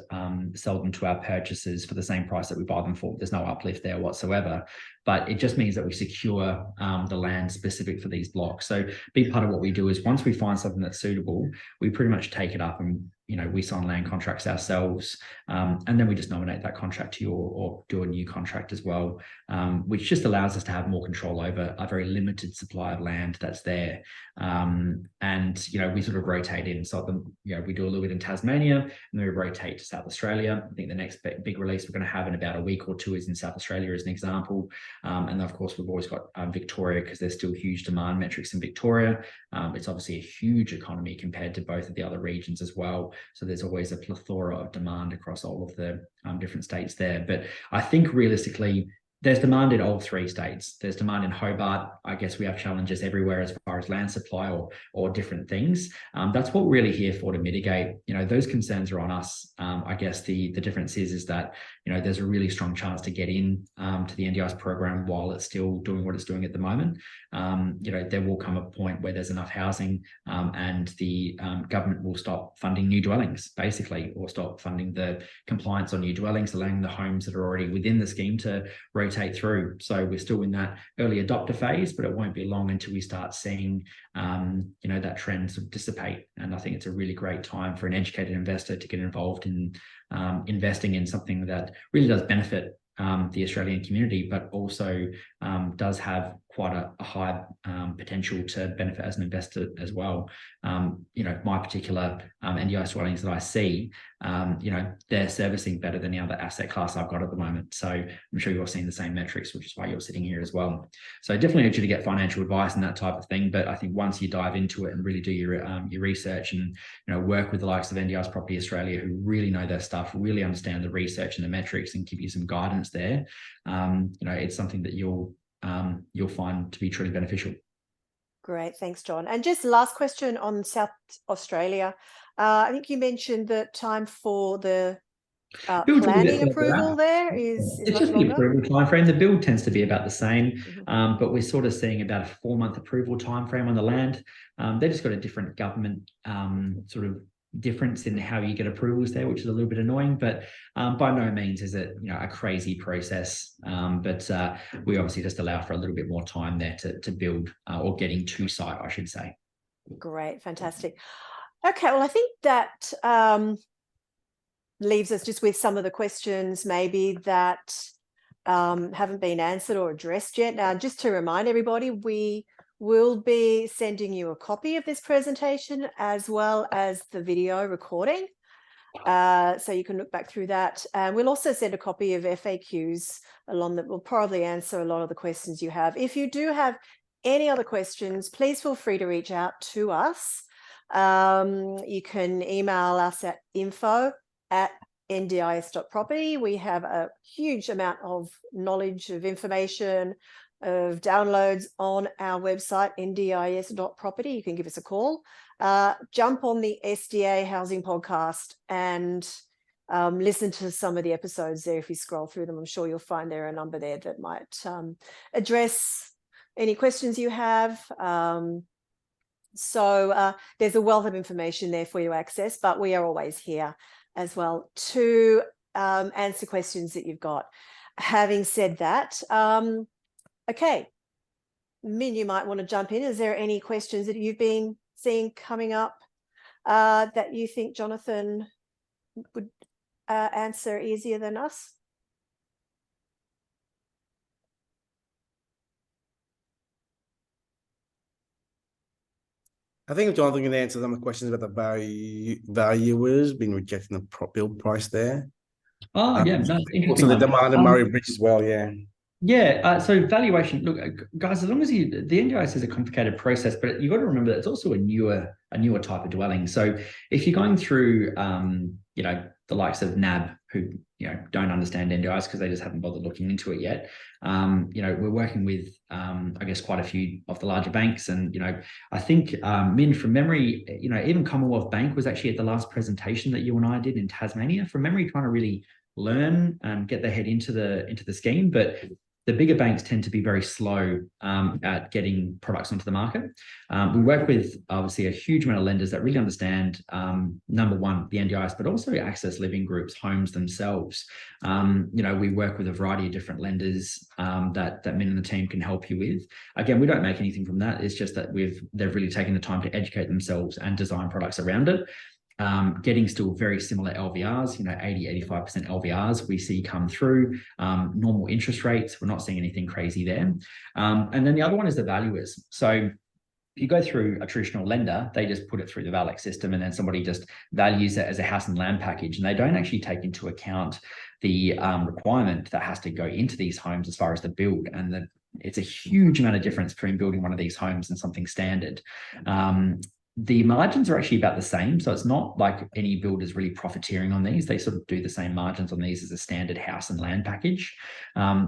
sell them to our purchasers for the same price that we buy them for. There's no uplift there whatsoever. But it just means that we secure the land specific for these blocks. So a big part of what we do is once we find something that's suitable, we pretty much take it up and we sign land contracts ourselves, and then we just nominate that contract to you or do a new contract as well, which just allows us to have more control over a very limited supply of land that's there. And we sort of rotate in. So we do a little bit in Tasmania, and then we rotate to South Australia. I think the next big release we're going to have in about a week or two is in South Australia as an example. And of course, we've always got Victoria, because there's still huge demand metrics in Victoria. It's obviously a huge economy compared to both of the other regions as well. So there's always a plethora of demand across all of the different states there. But I think realistically, there's demand in all three states. There's demand in Hobart. I guess we have challenges everywhere as far as land supply or different things. That's what we're really here for, to mitigate. Those concerns are on us. I guess the difference is that there's a really strong chance to get in to the NDIS program while it's still doing what it's doing at the moment. There will come a point where there's enough housing and the government will stop funding new dwellings, basically, or stop funding the compliance on new dwellings, allowing the homes that are already within the scheme to rotate through. So we're still in that early adopter phase, but it won't be long until we start seeing that trend sort of dissipate. And I think it's a really great time for an educated investor to get involved in investing in something that really does benefit the Australian community, but also does have quite a high potential to benefit as an investor as well. My particular NDIS dwellings that I see, they're servicing better than the other asset class I've got at the moment. So I'm sure you're seeing the same metrics, which is why you're sitting here as well. So definitely urge you to get financial advice and that type of thing. But I think once you dive into it and really do your research and work with the likes of NDIS Property Australia, who really know their stuff, really understand the research and the metrics, and give you some guidance there, it's something that you'll find to be truly beneficial. Great, thanks, John. And just last question on South Australia. I think you mentioned that time for the planning approval there is it's much just longer. the approval time frame. The build tends to be about the same, but we're sort of seeing about a 4-month approval time frame on the land. They've just got a different government sort of difference in how you get approvals there, which is a little bit annoying, but by no means is it a crazy process. But we obviously just allow for a little bit more time there to build or getting to site, I should say. Great, fantastic. Okay, well, I think that leaves us just with some of the questions maybe that haven't been answered or addressed yet. Now, just to remind everybody, we will be sending you a copy of this presentation as well as the video recording, so you can look back through that. And we'll also send a copy of FAQs along that will probably answer a lot of the questions you have. If you do have any other questions, please feel free to reach out to us. You can email us at info@ndis.property. We have a huge amount of knowledge, of information, of downloads on our website, ndis.property. You can give us a call. Jump on the SDA Housing Podcast and listen to some of the episodes there. If you scroll through them, I'm sure you'll find there a number there that might address any questions you have. So there's a wealth of information there for you to access, but we are always here as well to answer questions that you've got. Having said that, okay, Min, you might want to jump in. Is there any questions that you've been seeing coming up that you think Jonathan would answer easier than us? I think if Jonathan can answer some of the questions about the valuers being rejecting the build price there. Oh, yeah, no, interesting. Also the demand in Murray Bridge as well, yeah. Yeah, so valuation, look, guys, as long as the NDIS is a complicated process, but you've got to remember that it's also a newer type of dwelling. So if you're going through, the likes of NAB, who, don't understand NDIS because they just haven't bothered looking into it yet, we're working with, I guess, quite a few of the larger banks. And, I think, Min, from memory, even Commonwealth Bank was actually at the last presentation that you and I did in Tasmania, from memory, trying to really learn and get their head into the scheme. But the bigger banks tend to be very slow at getting products onto the market. We work with obviously a huge amount of lenders that really understand, number one, the NDIS, but also access living groups, homes themselves. We work with a variety of different lenders that Min and the team can help you with. Again, we don't make anything from that. It's just that they've really taken the time to educate themselves and design products around it. Getting still very similar LVRs, 80-85% LVRs we see come through, normal interest rates. We're not seeing anything crazy there. And then the other one is the valuers. So if you go through a traditional lender, they just put it through the VIC system, and then somebody just values it as a house and land package, and they don't actually take into account the requirement that has to go into these homes as far as the build. And it's a huge amount of difference between building one of these homes and something standard. The margins are actually about the same. So it's not like any builders really profiteering on these. They sort of do the same margins on these as a standard house and land package.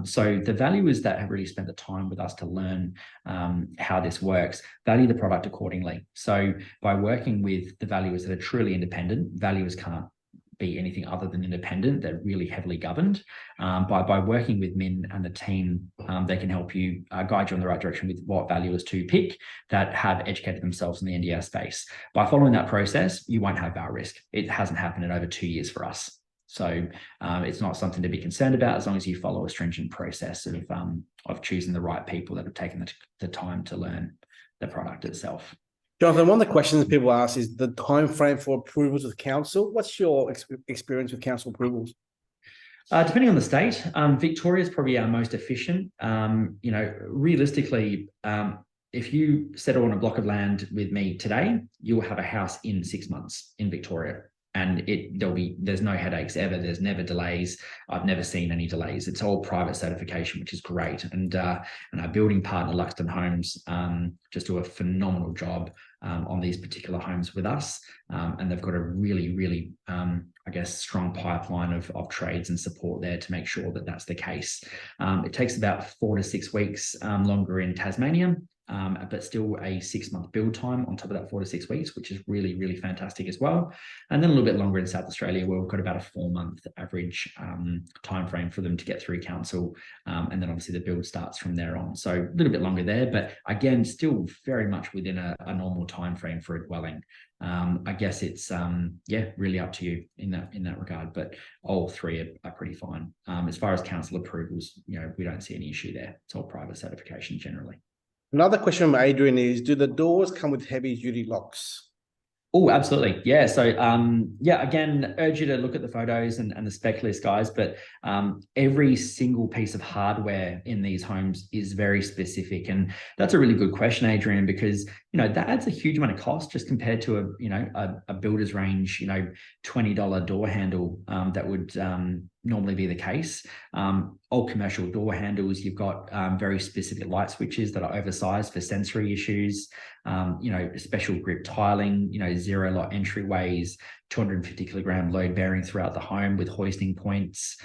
So the valuers that have really spent the time with us to learn how this works, value the product accordingly. So by working with the valuers that are truly independent, valuers can't be anything other than independent. They're really heavily governed. By working with Min and the team, they can help you guide you in the right direction with what valuers to pick that have educated themselves in the NDIS space. By following that process, you won't have val risk. It hasn't happened in over 2 years for us. So it's not something to be concerned about as long as you follow a stringent process of choosing the right people that have taken the time to learn the product itself. Jonathan, one of the questions people ask is the time frame for approvals with council. What's your experience with council approvals? Depending on the state, Victoria is probably our most efficient. Realistically, if you settle on a block of land with me today, you'll have a house in 6 months in Victoria. And there's no headaches ever. There's never delays. I've never seen any delays. It's all private certification, which is great. And our building partner, Luxton Homes, just do a phenomenal job on these particular homes with us. And they've got a really, really, strong pipeline of trades and support there to make sure that that's the case. It takes about 4 to 6 weeks longer in Tasmania. But still a 6-month build time on top of that 4 to 6 weeks, which is really, really fantastic as well. And then a little bit longer in South Australia, where we've got about a 4-month average time frame for them to get through council. And then obviously the build starts from there on. So a little bit longer there, but again, still very much within a normal time frame for a dwelling. I guess it's really up to you in that regard, but all three are pretty fine. As far as council approvals, we don't see any issue there. It's all private certification generally. Another question from Adrian is, do the doors come with heavy duty locks? Oh, absolutely. Yeah. So, again, urge you to look at the photos and the spec list, guys, but every single piece of hardware in these homes is very specific. And that's a really good question, Adrian, because, that adds a huge amount of cost just compared to a builder's range, $20 door handle that would normally be the case. All commercial door handles, you've got very specific light switches that are oversized for sensory issues, special grip tiling, 0 lot entryways, 250 kilogram load bearing throughout the home with hoisting points.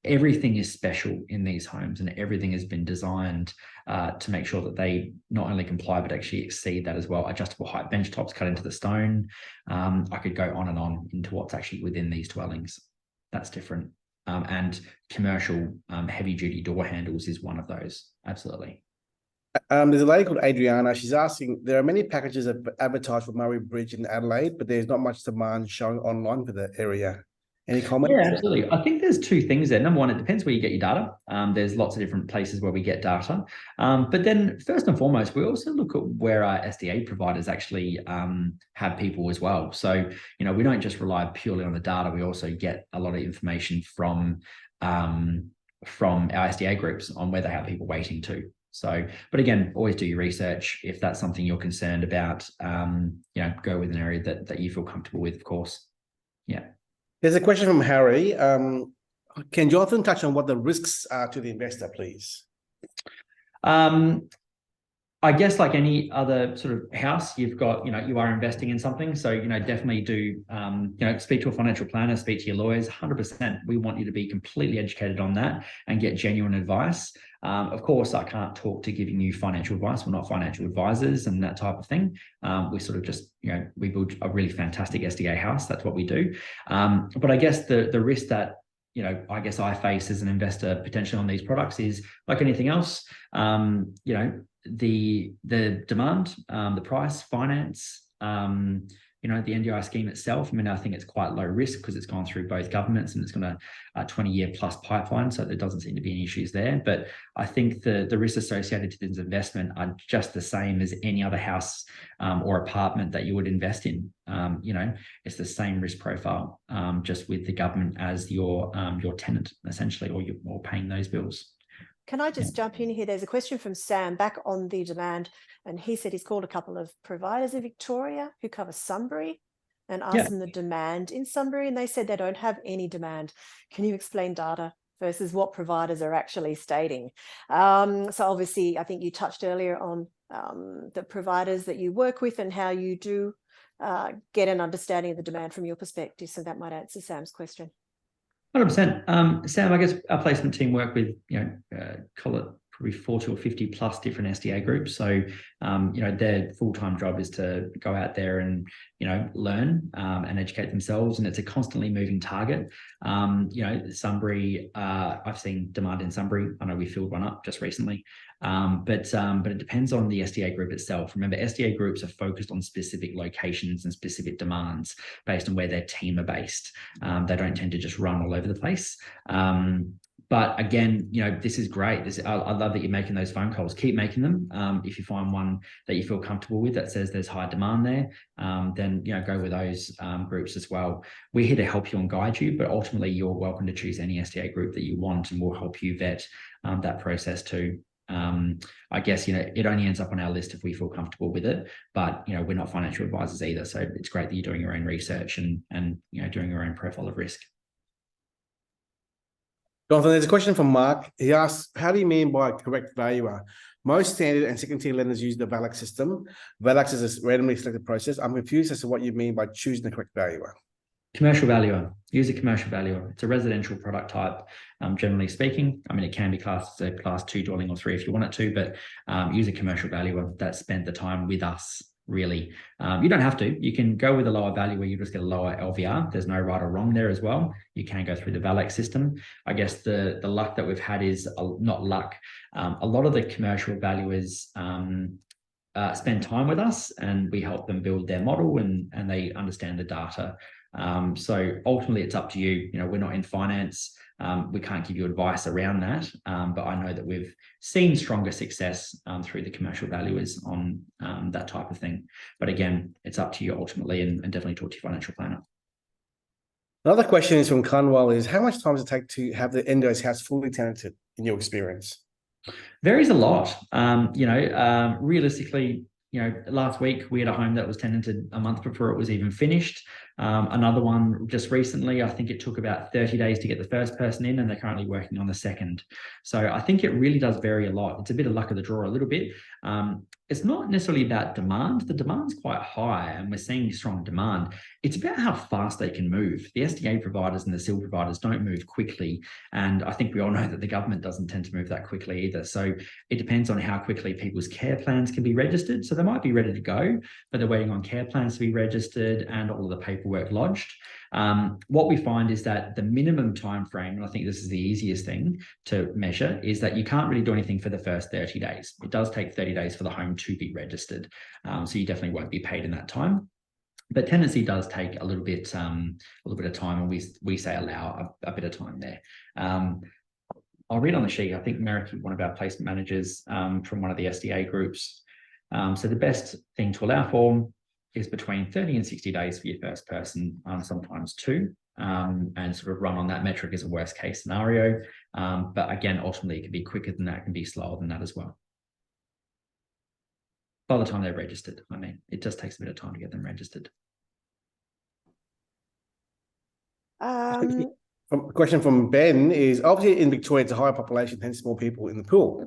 Everything is special in these homes, and everything has been designed to make sure that they not only comply, but actually exceed that as well. Adjustable height bench tops cut into the stone. I could go on and on into what's actually within these dwellings. That's different. And commercial heavy duty door handles is one of those. Absolutely. There's a lady called Adriana. She's asking, there are many packages that advertise for Murray Bridge in Adelaide, but there's not much demand showing online for the area. Any comments? Yeah, absolutely. I think there's two things there. Number one, it depends where you get your data. There's lots of different places where we get data. But then first and foremost, we also look at where our SDA providers actually have people as well. So, we don't just rely purely on the data. We also get a lot of information from our SDA groups on where they have people waiting to. So, but again, always do your research. If that's something you're concerned about, go with an area that you feel comfortable with, of course. Yeah. There's a question from Harry. Can Jonathan touch on what the risks are to the investor, please? I guess like any other sort of house, you've got, you are investing in something. So, definitely do, speak to a financial planner, speak to your lawyers, 100%. We want you to be completely educated on that and get genuine advice. Of course, I can't talk to giving you financial advice. We're not financial advisors and that type of thing. We sort of just, we build a really fantastic SDA house. That's what we do. But I guess the risk that you know, I guess I face as an investor potentially on these products is like anything else. You know, the demand, the price, finance, you know, the NDI scheme itself. I mean, I think it's quite low risk because it's gone through both governments and it's got a 20-year plus pipeline, so there doesn't seem to be any issues there. But I think the risks associated to this investment are just the same as any other house or apartment that you would invest in. You know, it's the same risk profile, just with the government as your tenant essentially, or you're paying those bills. Can I just jump in here? There's a question from Sam back on the demand, and he said he's called a couple of providers in Victoria who cover Sunbury and asked them the demand in Sunbury, and they said they don't have any demand. Can you explain data versus what providers are actually stating? So obviously, I think you touched earlier on the providers that you work with and how you do get an understanding of the demand from your perspective. So that might answer Sam's question. 100%. Sam, I guess our placement team work with, you know, call it probably 40 or 50 plus different SDA groups. So, you know, their full-time job is to go out there and, you know, learn and educate themselves. And it's a constantly moving target. You know, Sunbury, I've seen demand in Sunbury. I know we filled one up just recently. But it depends on the SDA group itself. Remember, SDA groups are focused on specific locations and specific demands based on where their team are based. They don't tend to just run all over the place. But again, you know, this is great. I love that you're making those phone calls. Keep making them. If you find one that you feel comfortable with that says there's high demand there, then, you know, go with those groups as well. We're here to help you and guide you, but ultimately you're welcome to choose any SDA group that you want, and we'll help you vet that process too. I guess, you know, it only ends up on our list if we feel comfortable with it, but, you know, we're not financial advisors either. So it's great that you're doing your own research and you know, doing your own profile of risk. Jonathan, there's a question from Mark. He asks, how do you mean by correct valuer? Most standard and second tier lenders use the VIC system. VIC is a randomly selected process. I'm confused as to what you mean by choosing the correct valuer. Commercial valuer. Use a commercial valuer. It's a residential product type, generally speaking. I mean, it can be classed as a class 2 dwelling or 3 if you want it to, but use a commercial valuer that spent the time with us, really. You don't have to. You can go with a lower value where you just get a lower LVR. There's no right or wrong there as well. You can go through the VALEC system. I guess the luck that we've had is not luck. A lot of the commercial valuers spend time with us, and we help them build their model and they understand the data. So ultimately it's up to you. You know, we're not in finance. We can't give you advice around that. But I know that we've seen stronger success through the commercial valuers on that type of thing. But again, it's up to you ultimately, and definitely talk to your financial planner. Another question is from Conwell is, how much time does it take to have the NDIS house fully tenanted in your experience? Varies a lot. You know, realistically, you know, last week we had a home that was tenanted a month before it was even finished. Another one just recently, I think it took about 30 days to get the first person in, and they're currently working on the second. So I think it really does vary a lot. It's a bit of luck of the draw a little bit. It's not necessarily about demand. The demand's quite high and we're seeing strong demand. It's about how fast they can move. The SDA providers and the CIL providers don't move quickly. And I think we all know that the government doesn't tend to move that quickly either. So it depends on how quickly people's care plans can be registered. So they might be ready to go, but they're waiting on care plans to be registered and all of the paperwork lodged. What we find is that the minimum time frame, and I think this is the easiest thing to measure, is that you can't really do anything for the first 30 days. It does take 30 days for the home to be registered. So you definitely won't be paid in that time. But tenancy does take a little bit of time, and we say allow a bit of time there. I'll read on the sheet. I think Merrick, one of our placement managers from one of the SDA groups. So the best thing to allow for is between 30 and 60 days for your first person, sometimes 2, and sort of run on that metric as a worst case scenario. But again, ultimately it can be quicker than that, it can be slower than that as well. By the time they're registered, I mean, it just takes a bit of time to get them registered. A question from Ben is, obviously in Victoria, it's a higher population, hence more people in the pool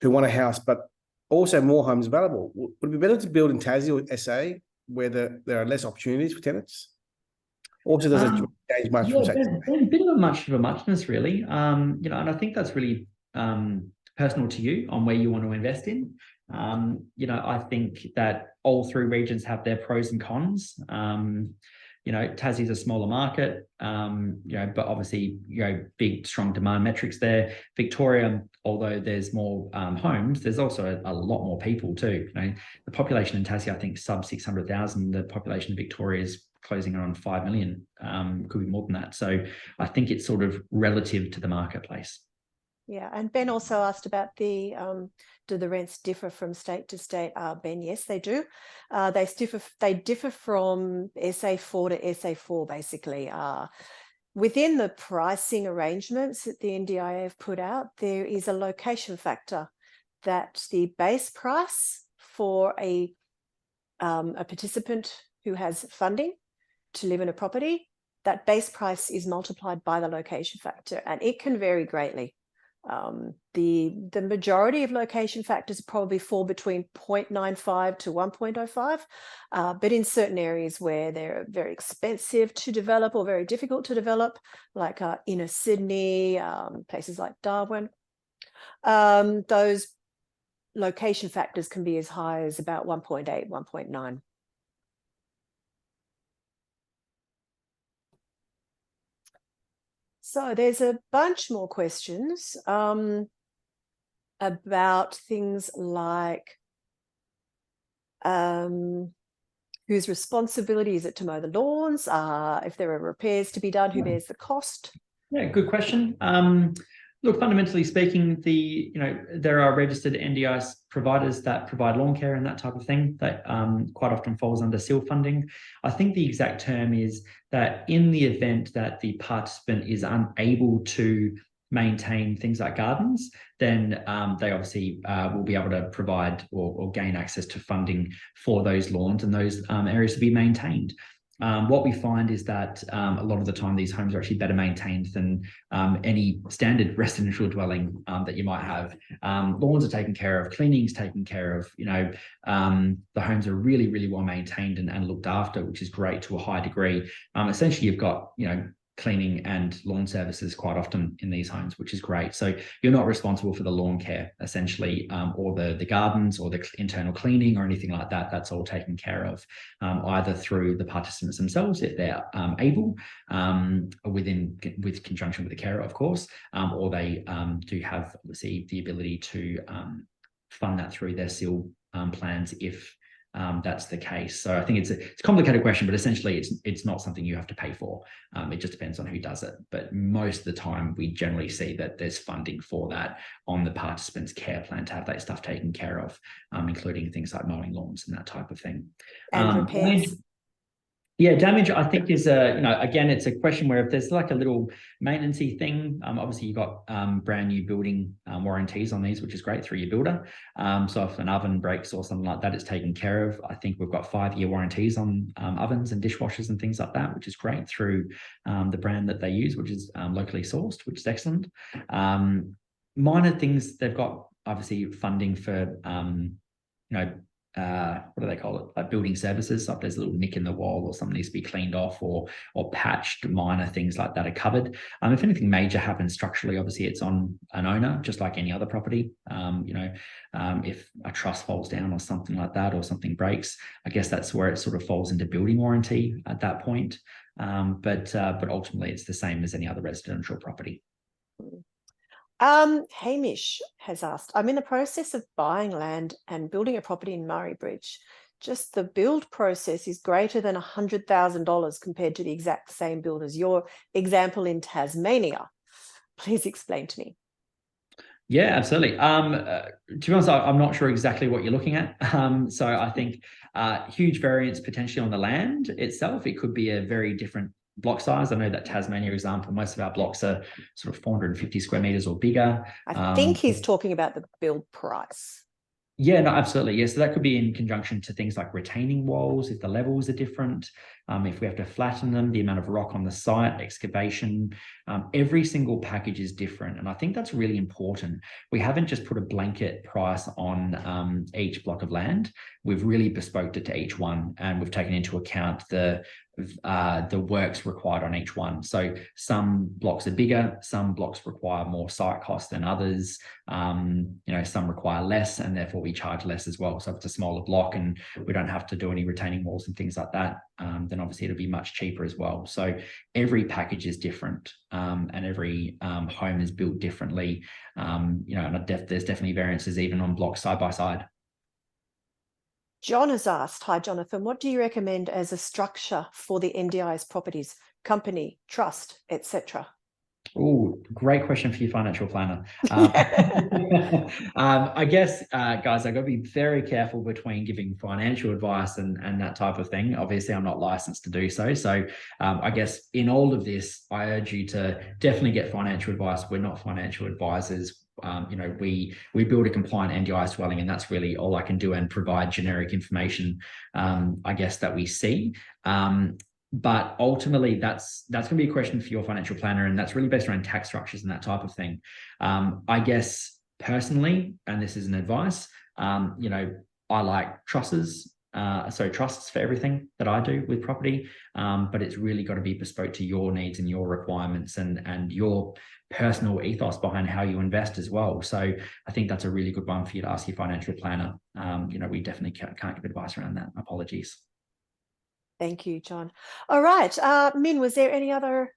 who want a house, but also more homes available. Would it be better to build in Tassie or SA where there are less opportunities for tenants? Also, does it change much from a bit of a muchness, really. You know, and I think that's really personal to you on where you want to invest in. You know, I think that all 3 regions have their pros and cons. you know, Tassie's a smaller market, you know, but obviously, you know, big, strong demand metrics there. Victoria, although there's more homes, there's also a lot more people too. You know, the population in Tassie, I think, sub 600,000. The population of Victoria is closing on 5 million, could be more than that. So I think it's sort of relative to the marketplace. Yeah, and Ben also asked about the do the rents differ from state to state? Ben, yes, they do. They differ from SA4 to SA4 basically. Within the pricing arrangements that the NDIA have put out, there is a location factor that the base price for a participant who has funding to live in a property, that base price is multiplied by the location factor, and it can vary greatly. The majority of location factors probably fall between 0.95 to 1.05, but in certain areas where they're very expensive to develop or very difficult to develop, like inner Sydney, places like Darwin, those location factors can be as high as about 1.8, 1.9. So there's a bunch more questions about things like whose responsibility is it to mow the lawns? If there are repairs to be done, who bears the cost? Yeah, good question. Look, fundamentally speaking, there are registered NDIS providers that provide lawn care and that type of thing that quite often falls under SIL funding. I think the exact term is that in the event that the participant is unable to maintain things like gardens, then they obviously will be able to provide or gain access to funding for those lawns and those areas to be maintained. What we find is that a lot of the time these homes are actually better maintained than any standard residential dwelling that you might have. Lawns are taken care of, cleaning's taken care of, the homes are really, really well maintained and looked after, which is great to a high degree. Essentially, you've got, cleaning and lawn services quite often in these homes, which is great. So you're not responsible for the lawn care, essentially, or the gardens or the internal cleaning or anything like that. That's all taken care of, either through the participants themselves, if they're able, with conjunction with the carer, of course, or they do have, obviously, the ability to fund that through their SIL plans if that's the case. So I think it's a complicated question, but essentially it's not something you have to pay for. It just depends on who does it. But most of the time, we generally see that there's funding for that on the participant's care plan to have that stuff taken care of, including things like mowing lawns and that type of thing. And repairs. Yeah, damage, I think, is again, it's a question where if there's like a little maintenance-y thing, obviously you've got brand new building warranties on these, which is great through your builder. So if an oven breaks or something like that, it's taken care of. I think we've got 5-year warranties on ovens and dishwashers and things like that, which is great through the brand that they use, which is locally sourced, which is excellent. Minor things, they've got obviously funding for, what do they call it? Like building services. So if there's a little nick in the wall or something needs to be cleaned off or patched, minor things like that are covered. If anything major happens structurally, obviously it's on an owner, just like any other property. If a truss falls down or something like that, or something breaks, I guess that's where it sort of falls into building warranty at that point. But ultimately it's the same as any other residential property. Hamish has asked, I'm in the process of buying land and building a property in Murray Bridge. Just the build process is greater than $100,000 compared to the exact same build as your example in Tasmania. Please explain to me. Yeah, absolutely. To be honest, I'm not sure exactly what you're looking at. So I think huge variance potentially on the land itself. It could be a very different block size. I know that Tasmania example, most of our blocks are sort of 450 square meters or bigger. I think he's talking about the build price. Yeah, no, absolutely. Yeah, so that could be in conjunction to things like retaining walls, if the levels are different, if we have to flatten them, the amount of rock on the site, excavation, every single package is different. And I think that's really important. We haven't just put a blanket price on each block of land. We've really bespoked it to each one, and we've taken into account the works required on each one. So some blocks are bigger, some blocks require more site cost than others. Some require less, and therefore we charge less as well. So if it's a smaller block and we don't have to do any retaining walls and things like that, then then obviously it'll be much cheaper as well. So every package is different, and every home is built differently. You know, and there's definitely variances even on blocks side by side. John has asked, hi, Jonathan, what do you recommend as a structure for the NDIS properties, company, trust, etc.? Oh, great question for your financial planner. I guess, guys, I've got to be very careful between giving financial advice and that type of thing. Obviously, I'm not licensed to do so. So I guess in all of this, I urge you to definitely get financial advice. We're not financial advisors. You know, we build a compliant NDIS dwelling, and that's really all I can do, and provide generic information, I guess, that we see. But ultimately, that's going to be a question for your financial planner, and that's really based around tax structures and that type of thing. I guess personally, and this is an advice, you know, I like trusts. So trusts for everything that I do with property, but it's really got to be bespoke to your needs and your requirements and your personal ethos behind how you invest as well. So I think that's a really good one for you to ask your financial planner. You know, we definitely can't give advice around that. Apologies. Thank you, John. All right, Min, was there any other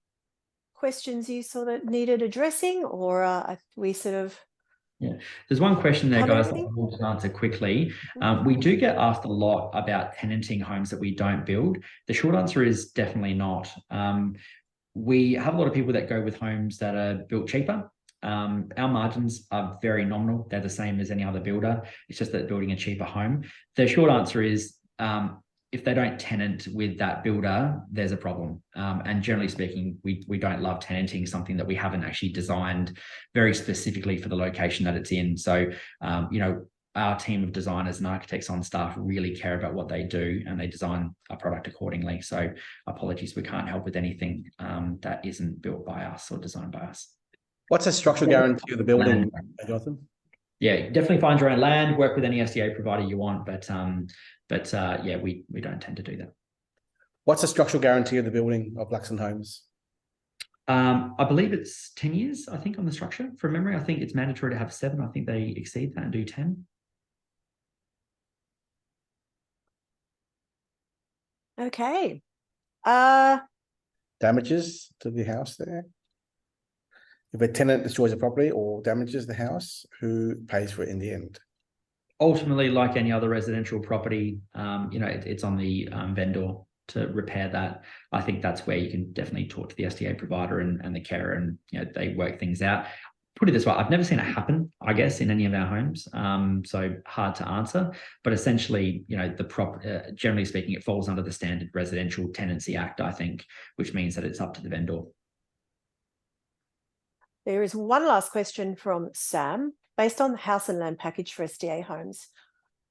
questions you saw that needed addressing, or we sort of... Yeah, there's one question there, guys, that I everything? want to answer quickly. We do get asked a lot about tenanting homes that we don't build. The short answer is definitely not. We have a lot of people that go with homes that are built cheaper. Our margins are very nominal. They're the same as any other builder. It's just that building a cheaper home. The short answer is, if they don't tenant with that builder, there's a problem. And generally speaking, we don't love tenanting something that we haven't actually designed very specifically for the location that it's in. So, you know, our team of designers and architects on staff really care about what they do, and they design a product accordingly. So apologies, we can't help with anything that isn't built by us or designed by us. What's a structural guarantee of the building, Jonathan? Yeah, definitely find your own land, work with any SDA provider you want, but yeah, we don't tend to do that. What's the structural guarantee of the building of Blackstone Homes? I believe it's 10 years, I think, on the structure. From memory, I think it's mandatory to have 7. I think they exceed that and do 10. Okay. Damages to the house there? If a tenant destroys a property or damages the house, who pays for it in the end? Ultimately, like any other residential property, you know, it's on the vendor to repair that. I think that's where you can definitely talk to the SDA provider and the carer, and you know, they work things out. Put it this way, I've never seen it happen, I guess, in any of our homes. So hard to answer, but essentially, you know, generally speaking, it falls under the Standard Residential Tenancy Act, I think, which means that it's up to the vendor. There is one last question from Sam. Based on the house and land package for SDA homes,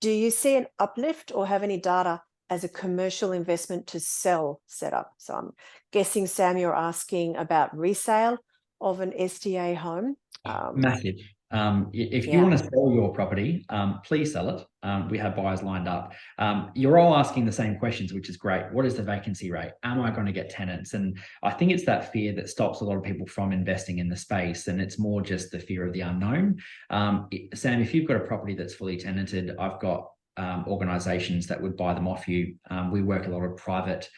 do you see an uplift or have any data as a commercial investment to sell setup? So I'm guessing, Sam, you're asking about resale of an SDA home. Massive. If you want to sell your property, please sell it. We have buyers lined up. You're all asking the same questions, which is great. What is the vacancy rate? Am I going to get tenants? And I think it's that fear that stops a lot of people from investing in the space. And it's more just the fear of the unknown. Sam, if you've got a property that's fully tenanted, I've got organizations that would buy them off you. We work a lot of private,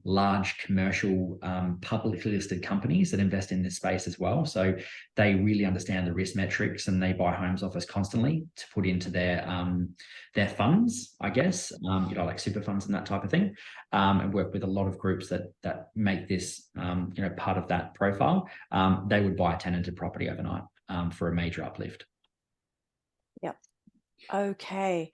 large commercial, publicly listed companies that invest in this space as well. So they really understand the risk metrics, and they buy homes off us constantly to put into their funds, I guess, you know, like super funds and that type of thing, and work with a lot of groups that make this, you know, part of that profile. They would buy a tenanted property overnight for a major uplift. Yep. Okay.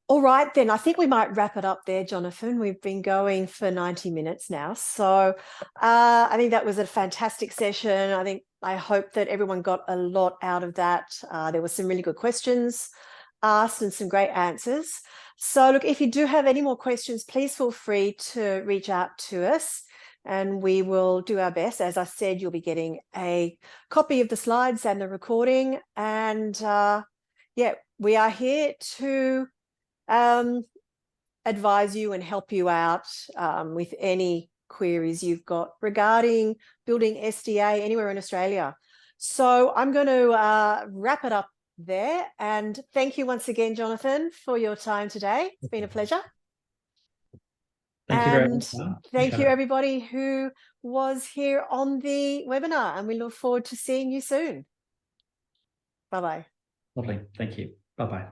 All right, then I think we might wrap it up there, Jonathan. We've been going for 90 minutes now. So I think that was a fantastic session. I hope that everyone got a lot out of that. There were some really good questions asked and some great answers. So look, if you do have any more questions, please feel free to reach out to us and we will do our best. As I said, you'll be getting a copy of the slides and the recording. And yeah, we are here to advise you and help you out with any queries you've got regarding building SDA anywhere in Australia. So I'm going to wrap it up there, and thank you once again, Jonathan, for your time today. It's been a pleasure. Thank you very much. Thank you, everybody who was here on the webinar, and we look forward to seeing you soon. Bye-bye. Lovely. Thank you. Bye-bye.